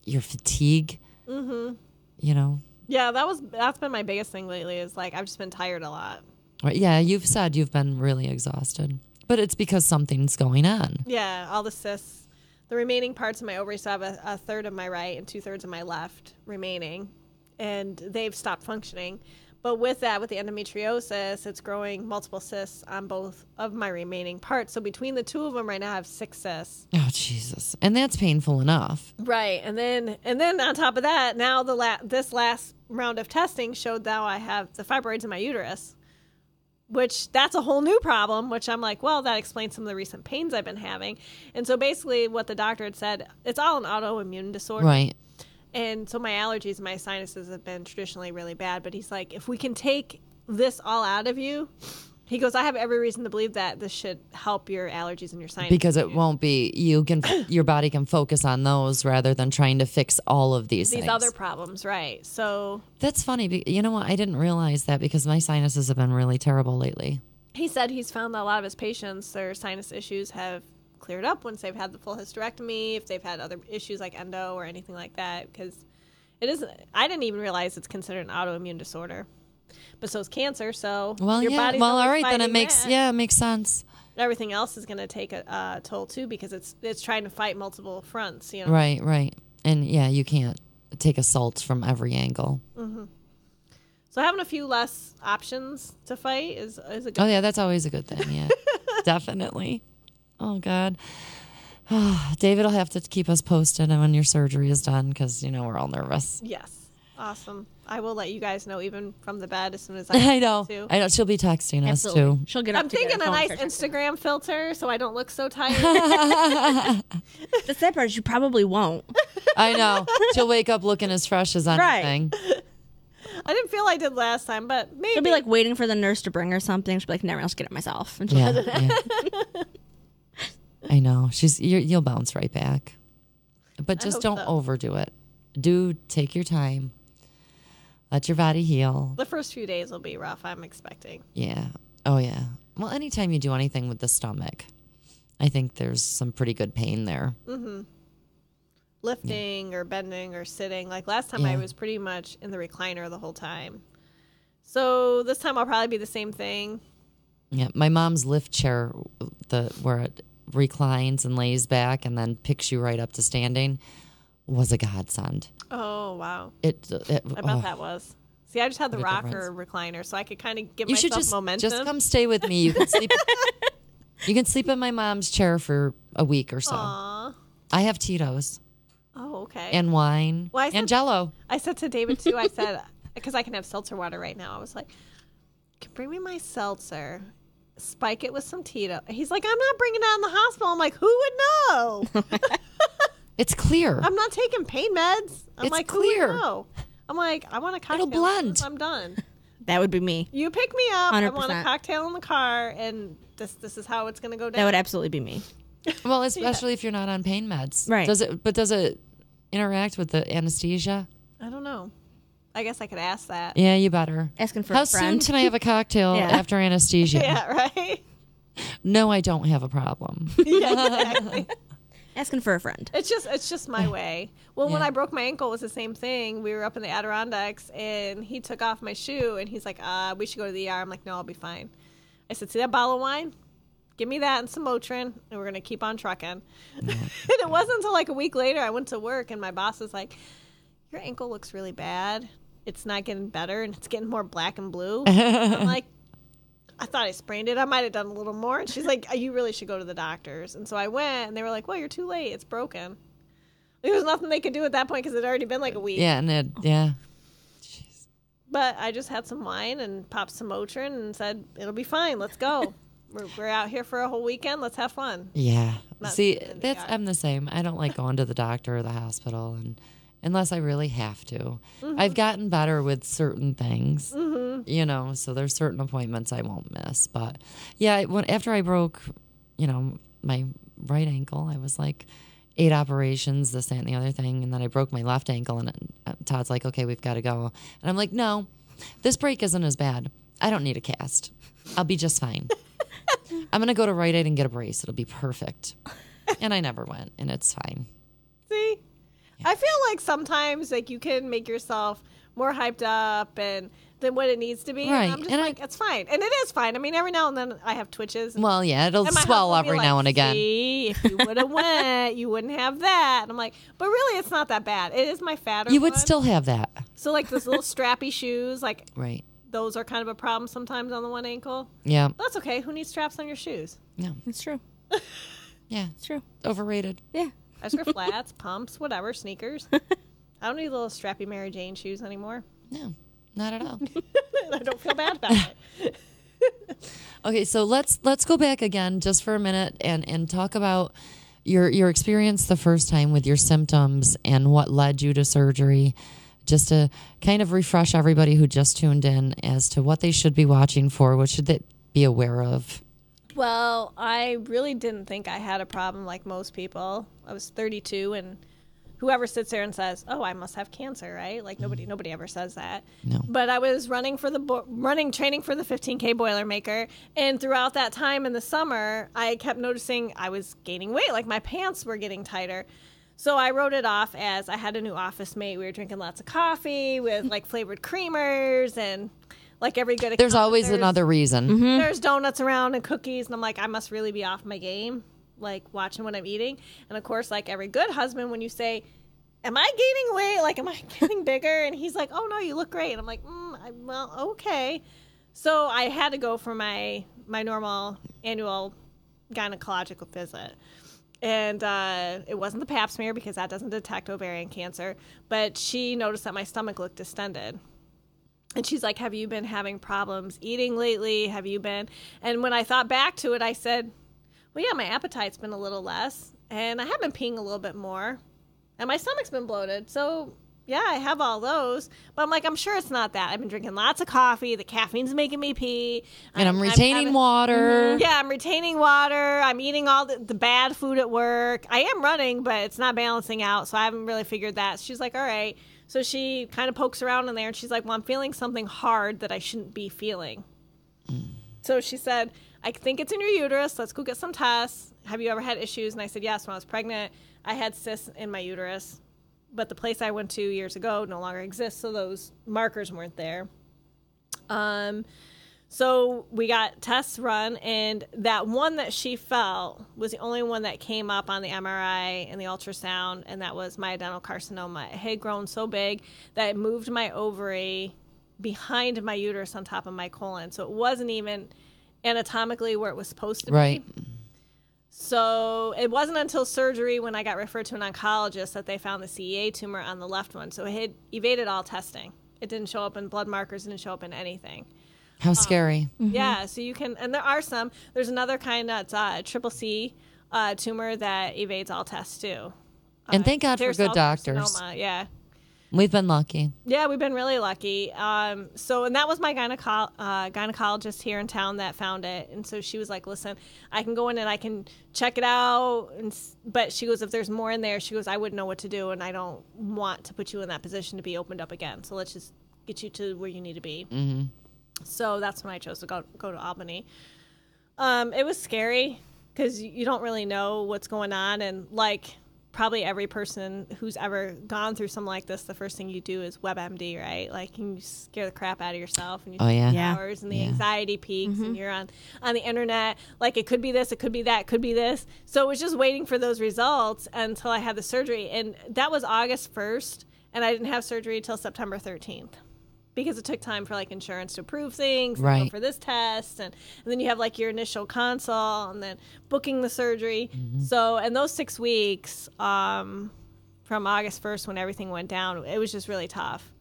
your fatigue. Mm-hmm. You know. Yeah, that's been my biggest thing lately. Is like I've just been tired a lot. Right, yeah, you've said you've been really exhausted, but it's because something's going on. Yeah, all the cysts. The remaining parts of my ovaries, so I have a third of my right and 2/3 of my left remaining, and they've stopped functioning. But with that, with the endometriosis, it's growing multiple cysts on both of my remaining parts. So between the two of them right now, I have 6 cysts. Oh, Jesus. And that's painful enough. Right, and then on top of that, now this last round of testing showed now I have the fibroids in my uterus, which that's a whole new problem, which I'm like, well, that explains some of the recent pains I've been having. And so basically what the doctor had said, it's all an autoimmune disorder. Right. And so my allergies and my sinuses have been traditionally really bad. But he's like, if we can take this all out of you, he goes, I have every reason to believe that this should help your allergies and your sinuses. Because it won't be, your body can focus on those rather than trying to fix all of these things. other problems, right. So That's funny. You know what? I didn't realize that because my sinuses have been really terrible lately. he said he's found that a lot of his patients, their sinus issues have cleared up once they've had the full hysterectomy, if they've had other issues like endo or anything like that, because I didn't even realize it's considered an autoimmune disorder, but so is cancer. So Well, your yeah. body's Well, always all right, then it fighting makes sense. everything else is going to take a toll too, because it's trying to fight multiple fronts, you know. Right. And yeah, you can't take assaults from every angle. So having a few less options to fight is a good Oh yeah, that's always a good thing. Yeah, definitely. Oh God, David will have to keep us posted when your surgery is done because we're all nervous. Yes. Awesome. I will let you guys know even from the bed as soon as I know. to. I know. She'll be texting us Absolutely. too. She'll get up I'm to get thinking her a phone nice and start Instagram filter so I don't look so tired. texting. The sad part is you probably won't. I know. She'll wake up looking as fresh as anything. I didn't feel I did last time, but maybe. She'll be like waiting for the nurse to bring her something. She'll be like, never, I'll just get it myself. And she'll Yeah. I know. You'll bounce right back, but just hope don't so. overdo it. Do take your time. Let your body heal. The first few days will be rough, I'm expecting. Yeah. Oh, yeah. Well, anytime you do anything with the stomach, I think there's some pretty good pain there. Lifting or bending or sitting. Like last time I Yeah. was pretty much in the recliner the whole time. So this time I'll probably be the same thing. Yeah. My mom's lift chair, where it reclines and lays back and then picks you right up to standing, was a godsend. Oh, wow. I I bet that was. See, I just had the What a rocker recliner, so I could kind of give You should myself momentum. just come stay with me. You can sleep. You can sleep in my mom's chair for a week or so. Aw. I have Tito's. Oh, Oh, okay. And wine. Well, and Jell-O. I said to David, too, I said, because I can have seltzer water right now. I was like, can bring me my seltzer, spike it with some Tito. He's like, I'm not bringing it out in the hospital. I'm like, who would know? It's clear. I'm not taking pain meds. I'm It's like, clear. who would know? I'm like, I want a cocktail. It'll blend. I'm done. That would be me. You pick me up. 100%. I want a cocktail in the car, and this is how it's going to go down. That would absolutely be me. Well, especially if you're not on pain meds. Right. Does it interact with the anesthesia? I don't know. I guess I could ask that. Yeah, you better. Asking for How a friend. soon can I have a cocktail Yeah. after anesthesia? Yeah, right? No, I don't have a problem. Yeah, exactly. Asking for a friend. It's just my way. Well, when Yeah. I broke my ankle, it was the same thing. We were up in the Adirondacks, and he took off my shoe, and he's like, we should go to the ER. I'm like, no, I'll be fine. I said, see that bottle of wine? Give me that and some Motrin, and we're going to keep on trucking. And it wasn't until like a week later I went to work, and my boss was like, your ankle looks really bad. It's not getting better, and it's getting more black and blue. I'm like, I thought I sprained it. I might have done a little more. And she's like, you really should go to the doctors. And so I went, and they were like, well, you're too late. It's broken. There was nothing they could do at that point because it had already been like a week. Yeah, and yeah. Jeez. But I just had some wine and popped some Motrin and said, it'll be fine. Let's go. We're out here for a whole weekend. Let's have fun. Yeah. Not See, in the that's ER. I'm the same. I don't like going to the doctor or the hospital, and unless I really have to. I've gotten better with certain things, so there's certain appointments I won't miss. But yeah, after I broke, my right ankle, I was like 8 operations, this, that, and the other thing. And then I broke my left ankle, and Todd's like, okay, we've got to go. And I'm like, no, this break isn't as bad. I don't need a cast. I'll be just fine. I'm going to go to Rite Aid and get a brace. It'll be perfect. And I never went, and it's fine. See? I feel like sometimes like you can make yourself more hyped up than what it needs to be. Right. And I'm just And like, it's fine. And it is fine. I mean, every now and then I have twitches. Well, yeah, it'll And my swell husband will be every like, now and again. See, if you would have went, you wouldn't have that. And I'm like, but really, it's not that bad. It is my fatter You would one. still have that. So like those little strappy shoes, like Right. those are kind of a problem sometimes on the one ankle. Yeah. That's okay. Who needs straps on your shoes? No. It's true. Yeah. It's true. Overrated. Yeah. I just wear flats, pumps, whatever, sneakers. I don't need little strappy Mary Jane shoes anymore. No, not at all. I don't feel bad about it. Okay, so let's go back again just for a minute and talk about your experience the first time with your symptoms and what led you to surgery, just to kind of refresh everybody who just tuned in as to what they should be watching for, what should they be aware of. Well, I really didn't think I had a problem like most people. I was 32, and whoever sits there and says, "Oh, I must have cancer," right? Like nobody ever says that. No. But I was training for the 15K Boilermaker, and throughout that time in the summer, I kept noticing I was gaining weight. Like my pants were getting tighter. So I wrote it off as I had a new office mate. We were drinking lots of coffee with like flavored creamers and. Like every good There's accountant, always another reason. There's donuts around and cookies, and I'm like, I must really be off my game, like watching what I'm eating. And of course, like every good husband, when you say, am I gaining weight? Like, am I getting bigger? And he's like, oh no, you look great. And I'm like, well, okay. So I had to go for my normal annual gynecological visit. And it wasn't the pap smear because that doesn't detect ovarian cancer, but she noticed that my stomach looked distended. And she's like, have you been having problems eating lately? Have you been? And when I thought back to it, I said, well, yeah, my appetite's been a little less. And I have been peeing a little bit more. And my stomach's been bloated. So, yeah, I have all those. But I'm like, I'm sure it's not that. I've been drinking lots of coffee. The caffeine's making me pee. And I'm retaining water. Yeah, I'm retaining water. I'm eating all the bad food at work. I am running, but it's not balancing out. So I haven't really figured that. She's like, all right. So she kind of pokes around in there, and she's like, well, I'm feeling something hard that I shouldn't be feeling. So she said, I think it's in your uterus. Let's go get some tests. Have you ever had issues? And I said, yes, when I was pregnant, I had cysts in my uterus. But the place I went to years ago no longer exists, so those markers weren't there. So we got tests run, and that one that she felt was the only one that came up on the MRI and the ultrasound, and that was my adenocarcinoma. It had grown so big that it moved my ovary behind my uterus on top of my colon. So it wasn't even anatomically where it was supposed to be. Right. So it wasn't until surgery when I got referred to an oncologist that they found the CEA tumor on the left one. So it had evaded all testing. It didn't show up in blood markers, didn't show up in anything. How scary. Yeah, so you can, and there are some. There's another kind that's triple C tumor that evades all tests too. And thank God for good doctors. Carcinoma, yeah. We've been lucky. Yeah, we've been really lucky. And that was my gynecologist here in town that found it. And so she was like, listen, I can go in and I can check it out. But she goes, if there's more in there, she goes, I wouldn't know what to do. And I don't want to put you in that position to be opened up again. So let's just get you to where you need to be. Mm-hmm. So that's when I chose to go to Albany. It was scary because you don't really know what's going on. And like probably every person who's ever gone through something like this, the first thing you do is WebMD, right? Like you scare the crap out of yourself and you spend hours and the anxiety peaks and you're on the internet. Like it could be this, it could be that, it could be this. So it was just waiting for those results until I had the surgery. And that was August 1st. And I didn't have surgery until September 13th. Because it took time for like insurance to approve things, right, for this test, and then you have like your initial consult, and then booking the surgery. Mm-hmm. So, and those 6 weeks from August 1st when everything went down, it was just really tough.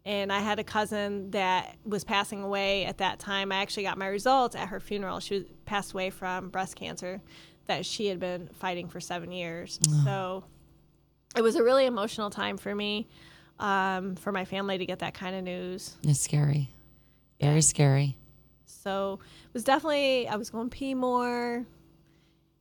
And I had a cousin that was passing away at that time. I actually got my results at her funeral. She passed away from breast cancer that she had been fighting for 7 years. Oh. So it was a really emotional time for me. For my family to get that kind of news. It's scary. Very scary. So it was definitely, I was going to pee more.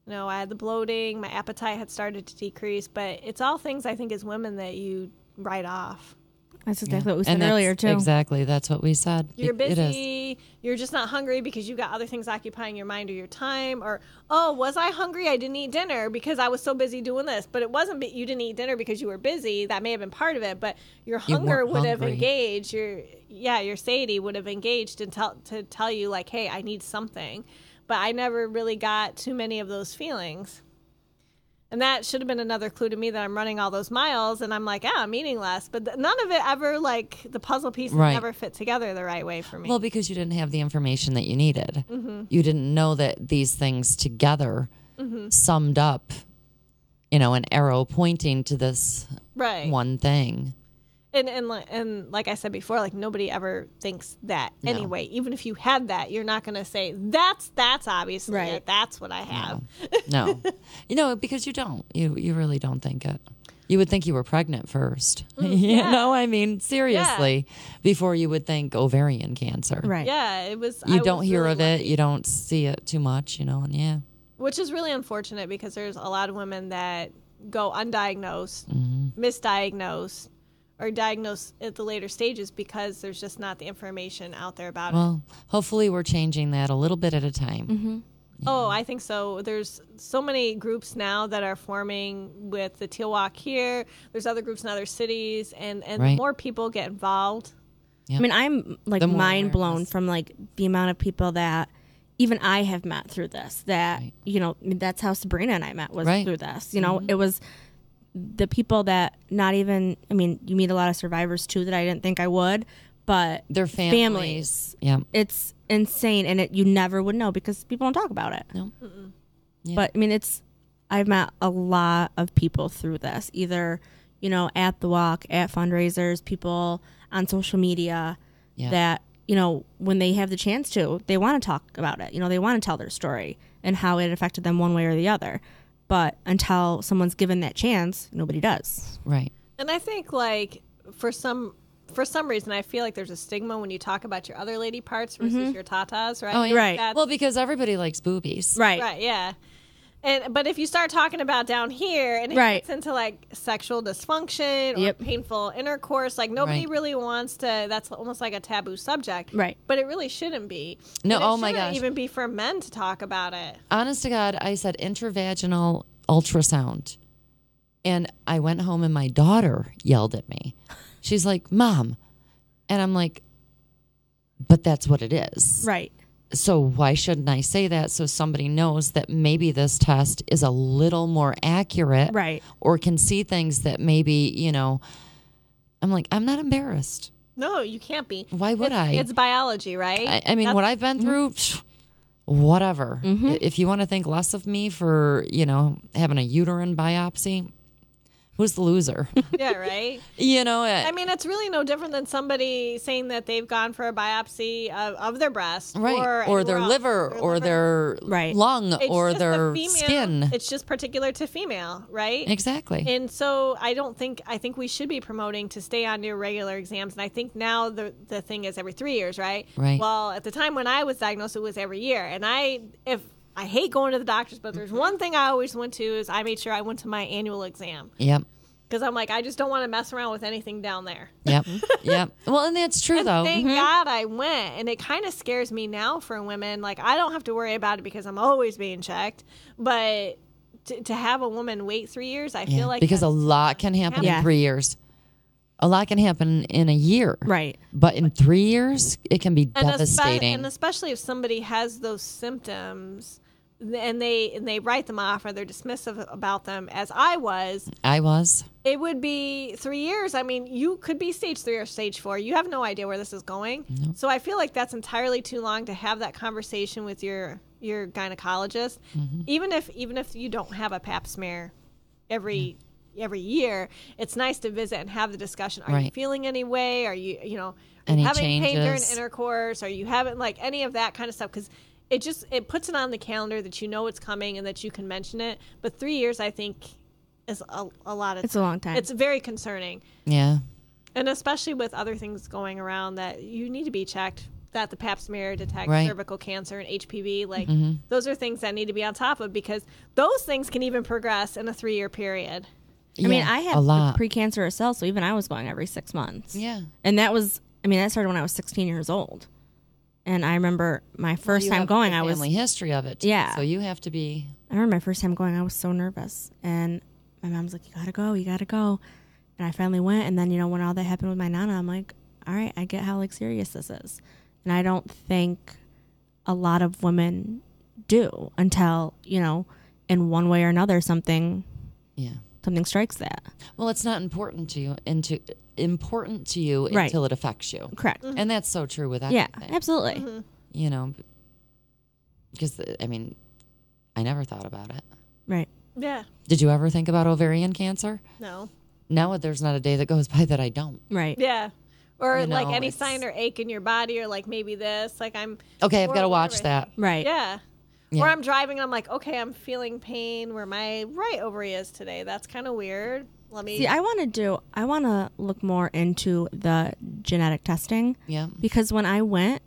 You know, I had the bloating. My appetite had started to decrease. But it's all things I think as women that you write off. That's exactly what we said earlier, too. Exactly. That's what we said. You're busy. You're just not hungry because you've got other things occupying your mind or your time. Or, oh, was I hungry? I didn't eat dinner because I was so busy doing this. But it wasn't you didn't eat dinner because you were busy. That may have been part of it. But your hunger would have engaged. Your satiety would have engaged to tell you, like, hey, I need something. But I never really got too many of those feelings. And that should have been another clue to me that I'm running all those miles and I'm like, I'm eating less. But none of it ever, like, the puzzle pieces never fit together the right way for me. Well, because you didn't have the information that you needed. Mm-hmm. You didn't know that these things together summed up, an arrow pointing to this one thing. And like I said before, like nobody ever thinks that anyway. Even if you had that, you're not going to say that's obviously it. That's what I have. No, because you don't. You really don't think it. You would think you were pregnant first. I mean, seriously, before you would think ovarian cancer. Right. Yeah, it was. You don't hear of it. You don't see it too much. And which is really unfortunate because there's a lot of women that go undiagnosed, misdiagnosed, or diagnosed at the later stages because there's just not the information out there about it. Well, hopefully we're changing that a little bit at a time. Mm-hmm. Yeah. Oh, I think so. There's so many groups now that are forming with the Teal Walk here. There's other groups in other cities, and the more people get involved. Yep. I mean, I'm like mind blown from like the amount of people that even I have met through this. That that's how Sabrina and I met was through this. It was the people that not even, I mean, you meet a lot of survivors too that I didn't think I would, but their families. Yeah. It's insane. And you never would know because people don't talk about it. No. Yeah. But I mean, I've met a lot of people through this, either, at the walk, at fundraisers, people on social media that, when they have the chance to, they want to talk about it. They want to tell their story and how it affected them one way or the other. But until someone's given that chance, nobody does. Right. And I think, like, for some reason, I feel like there's a stigma when you talk about your other lady parts versus your tatas, right? Oh, yeah. Right. Well, because everybody likes boobies. Right. Right, yeah. But if you start talking about down here and it gets into like sexual dysfunction or painful intercourse, like nobody really wants to. That's almost like a taboo subject, right? But it really shouldn't be. No, and it my gosh, even be for men to talk about it. Honest to God, I said intravaginal ultrasound, and I went home and my daughter yelled at me. She's like, "Mom," and I'm like, "But that's what it is, right?" So why shouldn't I say that so somebody knows that maybe this test is a little more accurate, right? Or can see things that maybe, I'm like, I'm not embarrassed. No, you can't be. Why would I? It's biology, right? I mean, what I've been through, whatever. If you want to think less of me for, having a uterine biopsy, who's the loser? Yeah, right. I mean, it's really no different than somebody saying that they've gone for a biopsy of their breast, right, or their liver, or their lung, or their skin. It's just particular to female, right? Exactly. And so I think we should be promoting to stay on your regular exams. And I think now the thing is every 3 years, right? Right. Well, at the time when I was diagnosed, it was every year. And I hate going to the doctors, but there's one thing I always went to is I made sure I went to my annual exam. Yep. Because I'm like, I just don't want to mess around with anything down there. Yep. Yep. Well, and that's true, though. Thank God I went. And it kind of scares me now for women. Like, I don't have to worry about it because I'm always being checked. But to have a woman wait 3 years, I feel like... Because a lot can happen in 3 years. A lot can happen in a year. Right. But in 3 years, it can be devastating. And especially if somebody has those symptoms... And they write them off or they're dismissive about them, as I was. It would be 3 years. I mean, you could be stage 3 or stage 4. You have no idea where this is going. Nope. So I feel like that's entirely too long to have that conversation with your gynecologist. Even if you don't have a pap smear every year, it's nice to visit and have the discussion. Are you feeling any way? Are you any having changes? Pain during intercourse? Are you having any of that kind of stuff? Because it puts it on the calendar that you know it's coming and that you can mention it. But 3 years, I think, is a lot of time. It's a long time. It's very concerning. Yeah. And especially with other things going around that you need to be checked, that the pap smear detects cervical cancer and HPV. Those are things that need to be on top of, because those things can even progress in a 3-year period. I mean, I had the precancerous cells, so even I was going every 6 months. Yeah. And that started when I was 16 years old. And I remember my first time going, I was... family history of it. Yeah. So you have to be... I remember my first time going, I was so nervous. And my mom's like, you gotta go. And I finally went. And then, when all that happened with my Nana, I'm like, all right, I get how, serious this is. And I don't think a lot of women do until, in one way or another, something strikes that. Well, it's not important to you until it affects you. Correct. And that's so true with everything. Yeah, absolutely. Because, I never thought about it. Right. Yeah. Did you ever think about ovarian cancer? No. No, there's not a day that goes by that I don't. Right. Yeah. Or any sign or ache in your body, or maybe this, I'm... Okay, I've got to watch that. Right. Yeah. Or I'm driving and I'm like, okay, I'm feeling pain where my right ovary is today. That's kind of weird. Let me... See, I want to look more into the genetic testing. Yeah. Because when I went,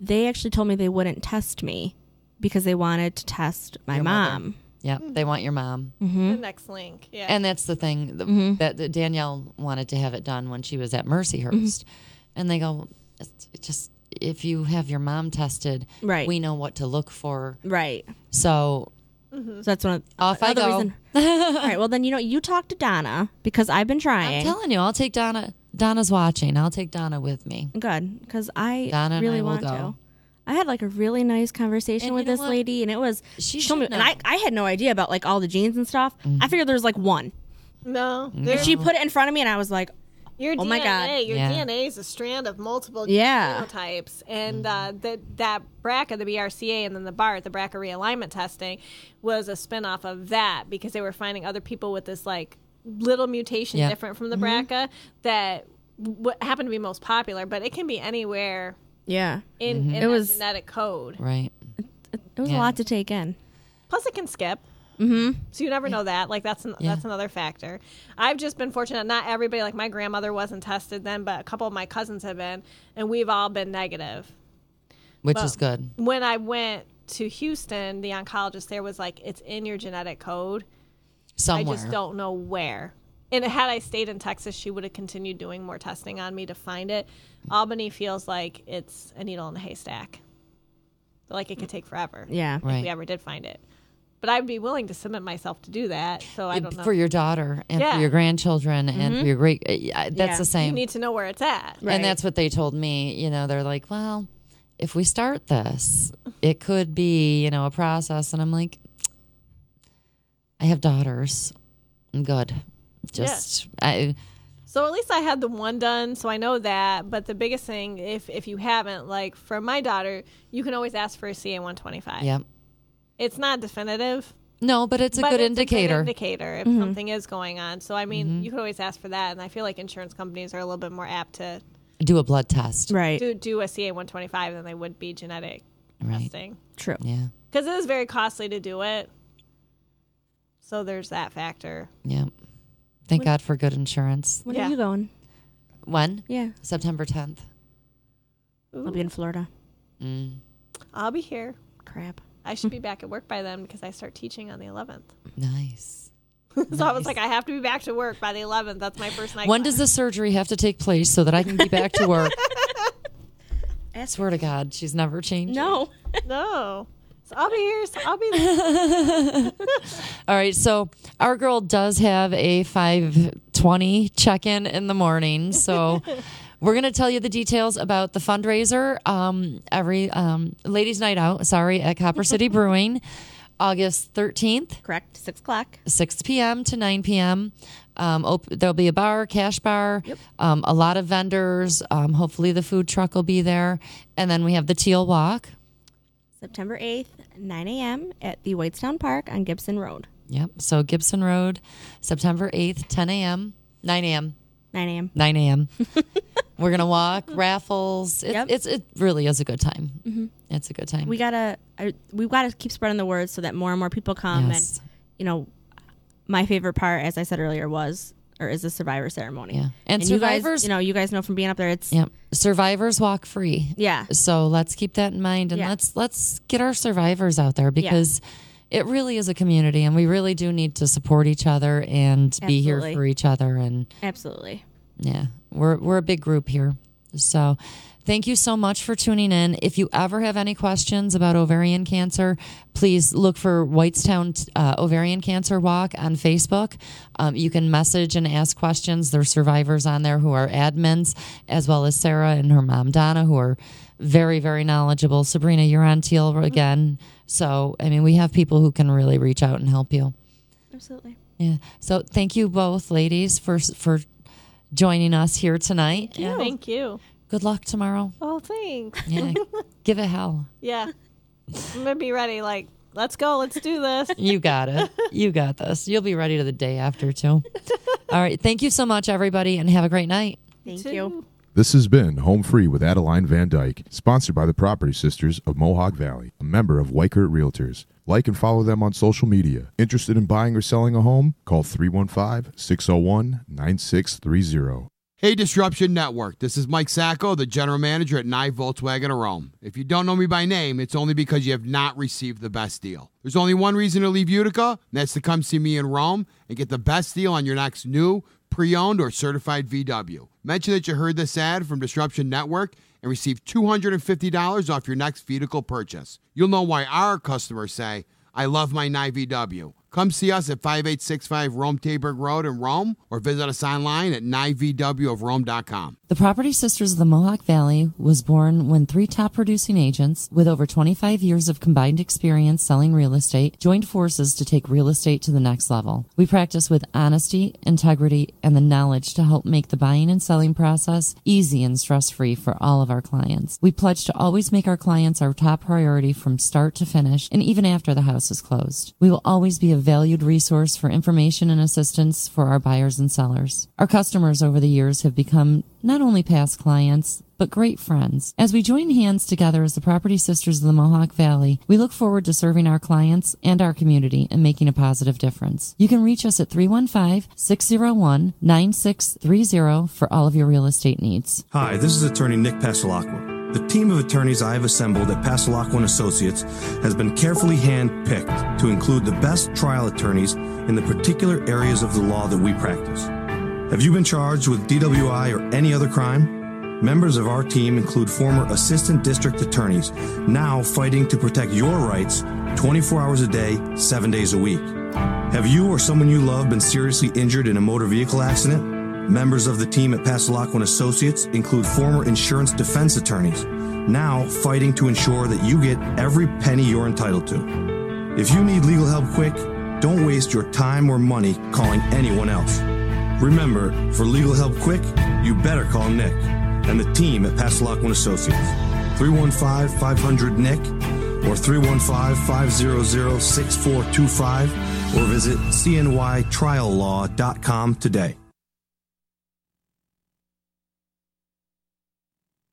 they actually told me they wouldn't test me because they wanted to test my mom. Yeah, they want your mom. Mm-hmm. The next link. Yeah. And that's the thing that Danielle wanted to have it done when she was at Mercyhurst. Mm-hmm. And they go, it's just, if you have your mom tested, we know what to look for. Right. So... So that's one of off I go. Reason. All right. Well, then you talk to Donna, because I've been trying. I'm telling you, I'll take Donna. Donna's watching. I'll take Donna with me. Good, because I Donna really and I want will to. go. I had a really nice conversation with this lady, and it was she told me, and I had no idea about all the genes and stuff. I figured there was one. No. And she put it in front of me, and I was like, your oh DNA, my God. Your DNA is a strand of multiple genotypes. And that BRCA, the BRCA, and then the BART, the BRCA realignment testing, was a spinoff of that, because they were finding other people with this little mutation different from the BRCA that happened to be most popular, but it can be anywhere in that genetic code. Right. It was a lot to take in. Plus it can skip. Mm-hmm. So you never know that. That's another factor. I've just been fortunate. Not everybody, my grandmother wasn't tested then, but a couple of my cousins have been, and we've all been negative. Which is good. When I went to Houston, the oncologist there was like, it's in your genetic code. Somewhere. I just don't know where. And had I stayed in Texas, she would have continued doing more testing on me to find it. Albany feels like it's a needle in a haystack. It could take forever. Yeah. If we ever did find it. But I'd be willing to submit myself to do that. So I don't know. For your daughter and for your grandchildren and for your great... that's the same. You need to know where it's at. Right. And that's what they told me. They're like, well, if we start this, it could be, a process. And I'm like, I have daughters. I'm good. So at least I had the one done, so I know that. But the biggest thing, if you haven't, like for my daughter, you can always ask for a CA 125. Yep. It's not definitive. No, but it's a good indicator. A good indicator if something is going on. So, I mean, you could always ask for that. And I feel like insurance companies are a little bit more apt to do a blood test. Right. Do a CA 125 than they would be genetic testing. True. Yeah. Because it is very costly to do it. So there's that factor. Yeah. Thank God for good insurance. When are you going? When? Yeah. September 10th. Ooh. I'll be in Florida. I'll be here. Crap. I should be back at work by then because I start teaching on the 11th. Nice. So I was like, I have to be back to work by the 11th. That's my first night. When does the surgery have to take place so that I can be back to work? I swear to God, she's never changed. No. No. So I'll be here. So I'll be there. All right. So our girl does have a 5:20 check-in in the morning. So we're going to tell you the details about the fundraiser, every ladies' night out, at Copper City Brewing, August 13th. Correct. 6 o'clock. 6 p.m. to 9 p.m. There'll be a bar, cash bar, a lot of vendors. Hopefully the food truck will be there. And then we have the Teal Walk. September 8th, 9 a.m. at the Whitestown Park on Gibson Road. Yep. So Gibson Road, September 8th, 10 a.m., 9 a.m. 9 a.m. 9 a.m. We're going to walk, raffles. It really is a good time. Mm-hmm. It's a good time. We've got to keep spreading the word so that more and more people come. Yes. And, you know, my favorite part, as I said earlier, is the survivor ceremony. Yeah. And survivors, you guys know from being up there, it's survivors walk free. Yeah. So let's keep that in mind, and let's get our survivors out there because it really is a community, and we really do need to support each other and be here for each other. And absolutely, yeah, we're a big group here. So thank you so much for tuning in. If you ever have any questions about ovarian cancer, please look for Whitestown Ovarian Cancer Walk on Facebook. You can message and ask questions. There's survivors on there who are admins, as well as Sarah and her mom, Donna, who are very, very knowledgeable. Sabrina, you're on Teal again. So, I mean, we have people who can really reach out and help you. Absolutely. Yeah. So thank you both, ladies, for joining us here tonight. Thank you. Good luck tomorrow. Oh, thanks. Yeah, give it hell. Yeah. I'm going to be ready. Like, let's go. Let's do this. You got it. You got this. You'll be ready to the day after, too. All right. Thank you so much, everybody, and have a great night. Thank you. This has been Home Free with Adeline Vandyke, sponsored by the Property Sisters of Mohawk Valley, a member of Weichert Realtors. Like and follow them on social media. Interested in buying or selling a home? Call 315-601-9630. Hey, Disruption Network. This is Mike Sacco, the general manager at Nye Volkswagen of Rome. If you don't know me by name, it's only because you have not received the best deal. There's only one reason to leave Utica, and that's to come see me in Rome and get the best deal on your next new, pre-owned, or certified VW. Mention that you heard this ad from Disruption Network and receive $250 off your next vehicle purchase. You'll know why our customers say, I love my Nye VW. Come see us at 5865 Rome Taberg Road in Rome or visit us online at nyvwofrome.com. The Property Sisters of the Mohawk Valley was born when 3 top producing agents with over 25 years of combined experience selling real estate joined forces to take real estate to the next level. We practice with honesty, integrity, and the knowledge to help make the buying and selling process easy and stress-free for all of our clients. We pledge to always make our clients our top priority from start to finish and even after the house is closed. We will always be a valued resource for information and assistance for our buyers and sellers. Our customers over the years have become not only past clients, but great friends. As we join hands together as the Property Sisters of the Mohawk Valley, we look forward to serving our clients and our community and making a positive difference. You can reach us at 315-601-9630 for all of your real estate needs. Hi, this is attorney Nick Pasalacqua. The team of attorneys I have assembled at Pasalacqua & Associates has been carefully hand-picked to include the best trial attorneys in the particular areas of the law that we practice. Have you been charged with DWI or any other crime? Members of our team include former assistant district attorneys, now fighting to protect your rights 24 hours a day, 7 days a week. Have you or someone you love been seriously injured in a motor vehicle accident? Members of the team at Pasalacqua & Associates include former insurance defense attorneys, now fighting to ensure that you get every penny you're entitled to. If you need legal help quick, don't waste your time or money calling anyone else. Remember, for legal help quick, you better call Nick and the team at Passalacqua & Associates. 315-500-NICK or 315-500-6425 or visit cnytriallaw.com today.